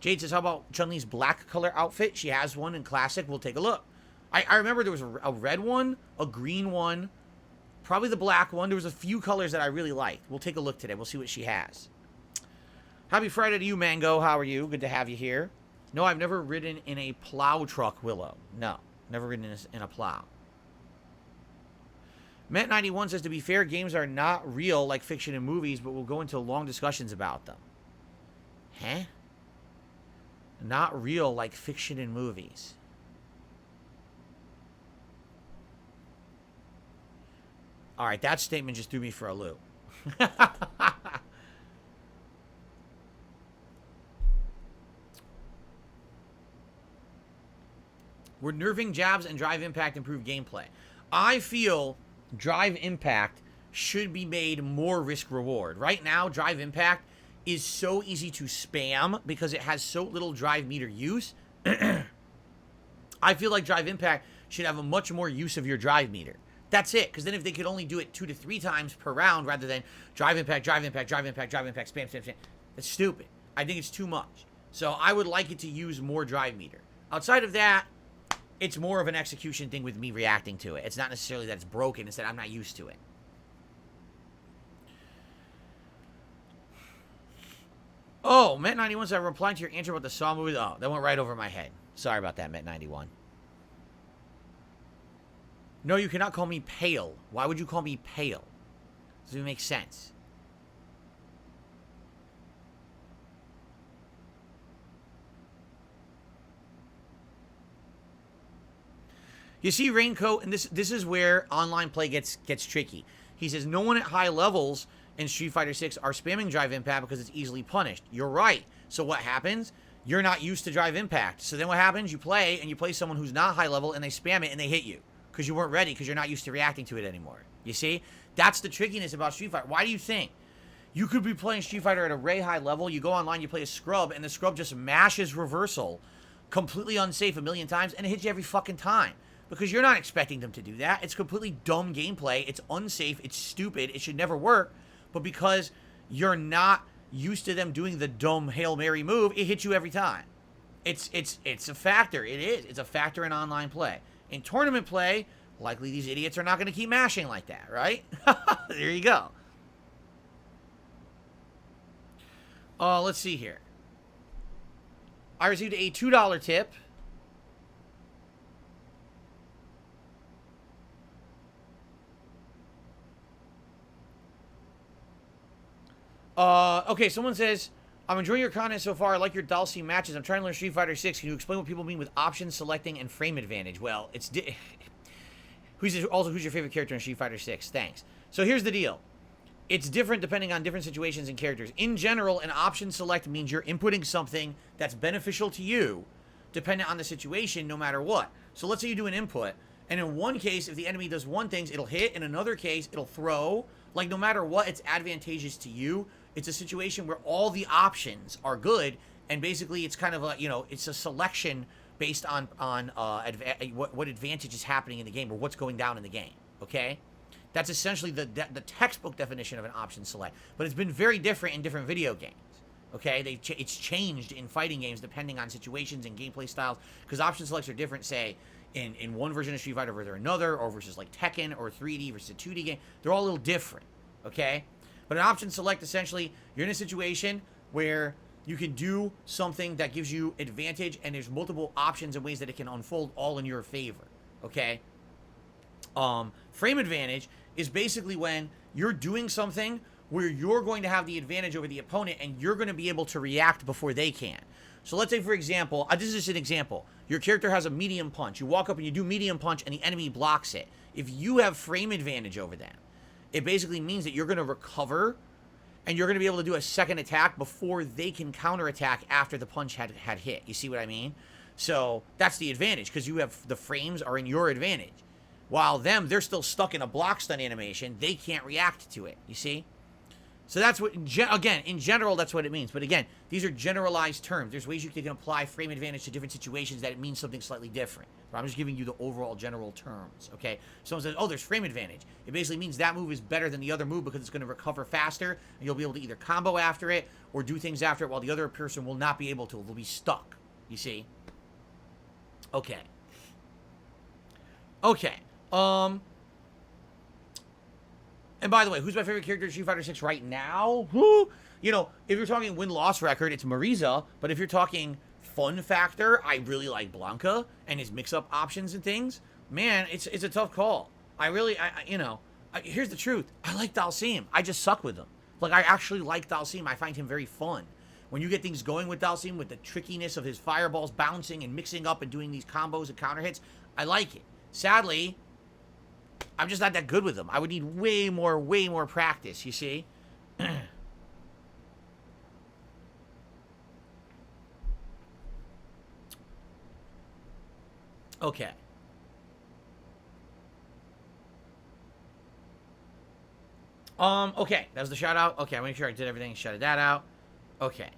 Jade says, how about Chun-Li's black color outfit? She has one in Classic. We'll take a look. I remember there was a red one, a green one, probably the black one. There was a few colors that I really liked. We'll take a look today. We'll see what she has. Happy Friday to you, Mango. How are you? Good to have you here. No, I've never ridden in a plow truck, Willow. No, never ridden in a plow. Met91 says, to be fair, games are not real like fiction and movies, but we'll go into long discussions about them. Huh? Not real like fiction and movies. All right, that statement just threw me for a loop. Would nerfing jabs and drive impact improve gameplay? I feel drive impact should be made more risk reward. Right now, drive impact is so easy to spam because it has so little drive meter use. I feel like drive impact should have a much more use of your drive meter. That's it. Because then if they could only do it 2 to 3 times per round rather than drive impact, drive impact, drive impact, drive impact, spam, spam, spam, that's stupid. I think it's too much. So I would like it to use more drive meter. Outside of that, it's more of an execution thing with me reacting to it. It's not necessarily that it's broken. It's that I'm not used to it. Oh, Met91 said, I'm replying to your answer about the Saw movie. Oh, that went right over my head. Sorry about that, Met91. No, you cannot call me pale. Why would you call me pale? Doesn't even make sense. You see, Raincoat, and this is where online play gets tricky. He says, no one at high levels in Street Fighter 6 are spamming drive impact because it's easily punished. You're right. So what happens? You're not used to drive impact. So then what happens? You play someone who's not high level, and they spam it, and they hit you. Because you weren't ready, because you're not used to reacting to it anymore. You see? That's the trickiness about Street Fighter. Why do you think? You could be playing Street Fighter at a very high level, you go online, you play a scrub, and the scrub just mashes reversal, completely unsafe a million times, and it hits you every fucking time. Because you're not expecting them to do that. It's completely dumb gameplay. It's unsafe. It's stupid. It should never work. But because you're not used to them doing the dumb Hail Mary move, it hits you every time. It's a factor. It is. It's a factor in online play. In tournament play, likely these idiots are not going to keep mashing like that, right? There you go. Let's see here. I received a $2 tip. Okay, someone says, I'm enjoying your content so far. I like your Dalcy matches. I'm trying to learn Street Fighter 6. Can you explain what people mean with option selecting and frame advantage? Well, it's... who's your favorite character in Street Fighter 6? Thanks. So here's the deal. It's different depending on different situations and characters. In general, an option select means you're inputting something that's beneficial to you, depending on the situation, no matter what. So let's say you do an input, and in one case, if the enemy does one thing, it'll hit. In another case, it'll throw. Like, no matter what, it's advantageous to you. It's a situation where all the options are good, and basically it's kind of a, it's a selection based on what advantage is happening in the game or what's going down in the game, okay? That's essentially the textbook definition of an option select, but it's been very different in different video games, okay? It's changed in fighting games depending on situations and gameplay styles, because option selects are different, say, in one version of Street Fighter versus another, or versus like Tekken or 3D versus a 2D game. They're all a little different, okay? But an option select, essentially, you're in a situation where you can do something that gives you advantage, and there's multiple options and ways that it can unfold all in your favor, okay? Frame advantage is basically when you're doing something where you're going to have the advantage over the opponent, and you're going to be able to react before they can. So let's say, for example, this is just an example. Your character has a medium punch. You walk up and you do medium punch, and the enemy blocks it. If you have frame advantage over them, it basically means that you're going to recover, and you're going to be able to do a second attack before they can counterattack after the punch had hit. You see what I mean? So that's the advantage, because you have the frames are in your advantage. While they're still stuck in a block stun animation. They can't react to it. You see? So that's what, again, in general, that's what it means. But again, these are generalized terms. There's ways you can apply frame advantage to different situations that it means something slightly different. But I'm just giving you the overall general terms, okay? Someone says, oh, there's frame advantage. It basically means that move is better than the other move because it's going to recover faster, and you'll be able to either combo after it or do things after it while the other person will not be able to. They'll be stuck, you see? Okay. Okay. And by the way, who's my favorite character in Street Fighter 6 right now? Who? You know, if you're talking win-loss record, it's Marisa. But if you're talking fun factor, I really like Blanca and his mix-up options and things. Man, it's a tough call. Here's the truth. I like Dalsim. I just suck with him. Like, I actually like Dalsim. I find him very fun. When you get things going with Dalsim, with the trickiness of his fireballs bouncing and mixing up and doing these combos and counter hits, I like it. Sadly, I'm just not that good with them. I would need way more practice, you see? Okay. Okay. That was the shout out. Okay, I'm making sure I did everything. Shouted that out. Okay.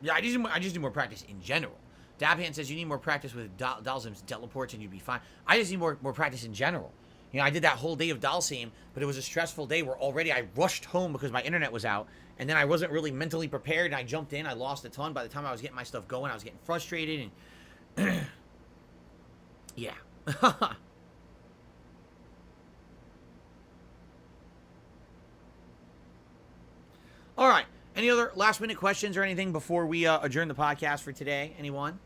Yeah, I just need more practice in general. Dabhan says you need more practice with Dalsim's teleports and you'd be fine. I just need more practice in general. You know, I did that whole day of Dalsim, but it was a stressful day where already I rushed home because my internet was out, and then I wasn't really mentally prepared, and I jumped in. I lost a ton. By the time I was getting my stuff going, I was getting frustrated, and yeah. All right. Any other last-minute questions or anything before we adjourn the podcast for today? Anyone?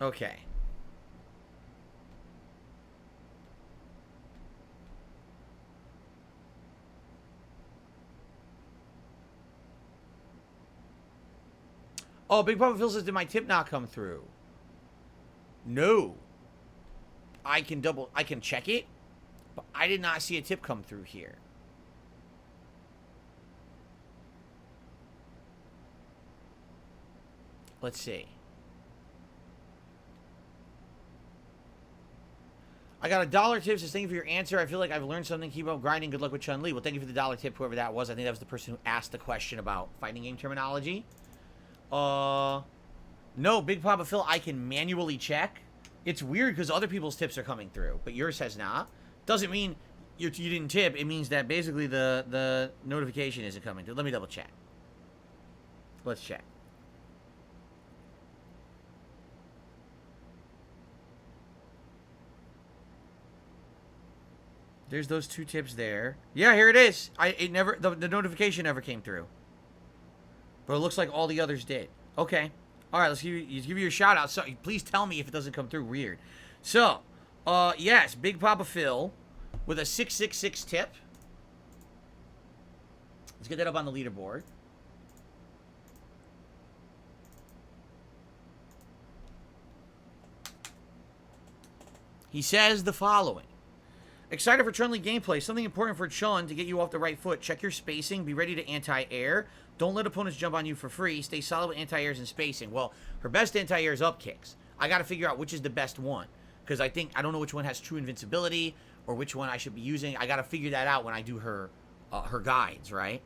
Okay. Oh, Big Papa Phil says, did my tip not come through? No. I can check it, but I did not see a tip come through here. Let's see. I got $1 tip. Says, thank you for your answer. I feel like I've learned something. Keep up grinding. Good luck with Chun-Li. Well, thank you for the $1 tip, whoever that was. I think that was the person who asked the question about fighting game terminology. No, Big Papa Phil, I can manually check. It's weird because other people's tips are coming through, but yours has not. Doesn't mean you didn't tip. It means that basically the notification isn't coming through. Let me double check. Let's check. There's those 2 tips there. Yeah, here it is. The notification never came through. But it looks like all the others did. Okay. All right, let's give you a shout out. So please tell me if it doesn't come through. Weird. So, yes, Big Papa Phil with a 666 tip. Let's get that up on the leaderboard. He says the following. Excited for Chun-Li gameplay. Something important for Chun to get you off the right foot. Check your spacing. Be ready to anti-air. Don't let opponents jump on you for free. Stay solid with anti-airs and spacing. Well, her best anti-air is up kicks. I got to figure out which is the best one. Because I don't know which one has true invincibility or which one I should be using. I got to figure that out when I do her guides, right?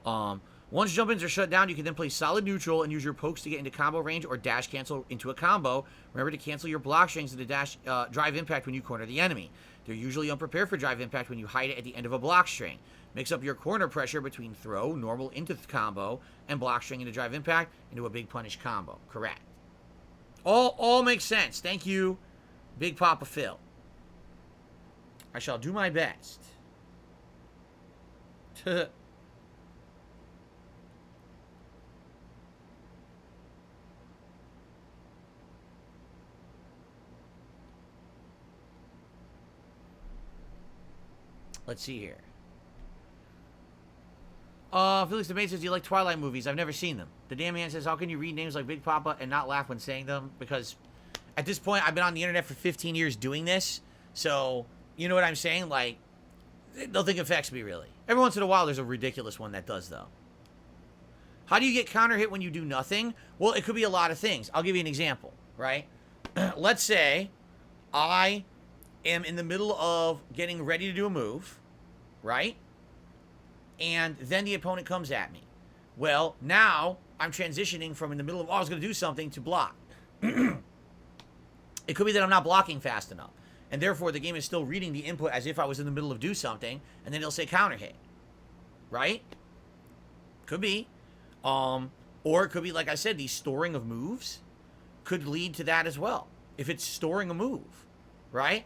Once jump-ins are shut down, you can then play solid neutral and use your pokes to get into combo range or dash cancel into a combo. Remember to cancel your block strings into dash drive impact when you corner the enemy. They're usually unprepared for drive impact when you hide it at the end of a block string. Mix up your corner pressure between throw, normal into the combo, and block string into drive impact into a big punish combo. Correct. All makes sense. Thank you, Big Papa Phil. I shall do my best. Let's see here. Felix the Maid says, do you like Twilight movies? I've never seen them. The Damn Man says, how can you read names like Big Papa and not laugh when saying them? Because at this point, I've been on the internet for 15 years doing this. So, you know what I'm saying? Like, nothing affects me, really. Every once in a while, there's a ridiculous one that does, though. How do you get counter hit when you do nothing? Well, it could be a lot of things. I'll give you an example, right? let's say I am in the middle of getting ready to do a move, right? And then the opponent comes at me. Well, now I'm transitioning from in the middle of, oh, I was going to do something to block. It could be that I'm not blocking fast enough. And therefore, the game is still reading the input as if I was in the middle of do something, and then it'll say counter hit. Right? Could be. Or it could be, like I said, the storing of moves could lead to that as well. If it's storing a move. Right?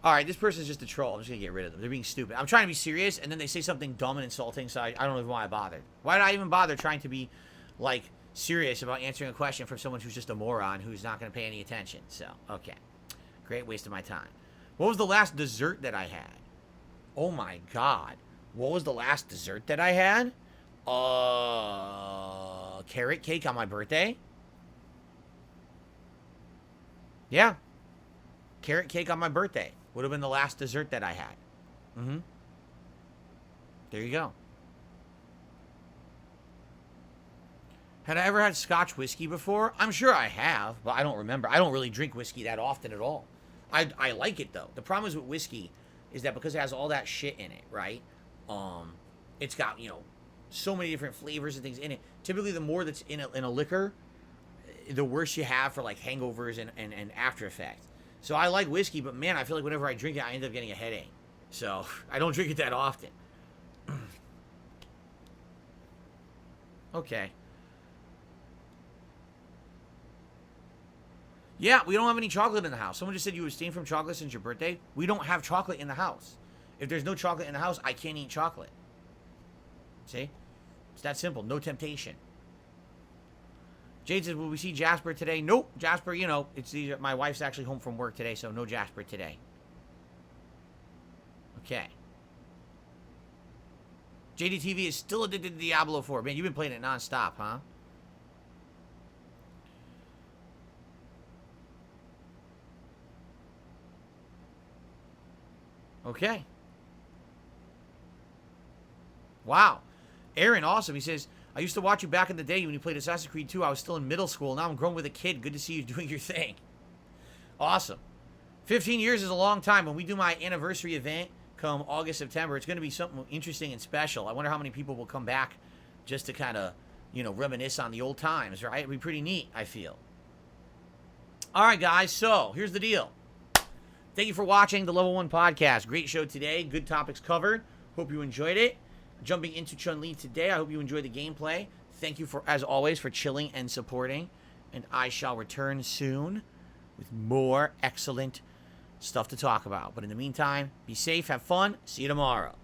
Alright, this person's just a troll. I'm just going to get rid of them. They're being stupid. I'm trying to be serious, and then they say something dumb and insulting, so I don't even know why I bothered. Why did I even bother trying to be, like, serious about answering a question from someone who's just a moron who's not going to pay any attention? So, okay. Great waste of my time. What was the last dessert that I had? Oh my god. What was the last dessert that I had? Carrot cake on my birthday? Yeah. Carrot cake on my birthday. Would have been the last dessert that I had. Mm-hmm. There you go. Had I ever had Scotch whiskey before? I'm sure I have, but I don't remember. I don't really drink whiskey that often at all. I like it, though. The problem is with whiskey is that because it has all that shit in it, right? It's got, you know, so many different flavors and things in it. Typically, the more that's in a liquor, the worse you have for, like, hangovers and after effects. So I like whiskey, but, man, I feel like whenever I drink it, I end up getting a headache. So I don't drink it that often. Okay. Yeah, we don't have any chocolate in the house. Someone just said you abstain from chocolate since your birthday. We don't have chocolate in the house. If there's no chocolate in the house, I can't eat chocolate. See? It's that simple. No temptation. Jade says, will we see Jasper today? Nope. Jasper, you know, my wife's actually home from work today, so no Jasper today. Okay. JDTV is still addicted to Diablo 4. Man, you've been playing it nonstop, huh? Okay. Wow. Aaron, awesome. He says, I used to watch you back in the day when you played Assassin's Creed 2. I was still in middle school. Now I'm grown with a kid. Good to see you doing your thing. Awesome. 15 years is a long time. When we do my anniversary event come August, September, it's going to be something interesting and special. I wonder how many people will come back just to kind of, you know, reminisce on the old times, right? It'd be pretty neat, I feel. All right, guys. So here's the deal. Thank you for watching the Level 1 Podcast. Great show today. Good topics covered. Hope you enjoyed it. Jumping into Chun-Li today. I hope you enjoyed the gameplay. Thank you, for, as always, for chilling and supporting. And I shall return soon with more excellent stuff to talk about. But in the meantime, be safe, have fun. See you tomorrow.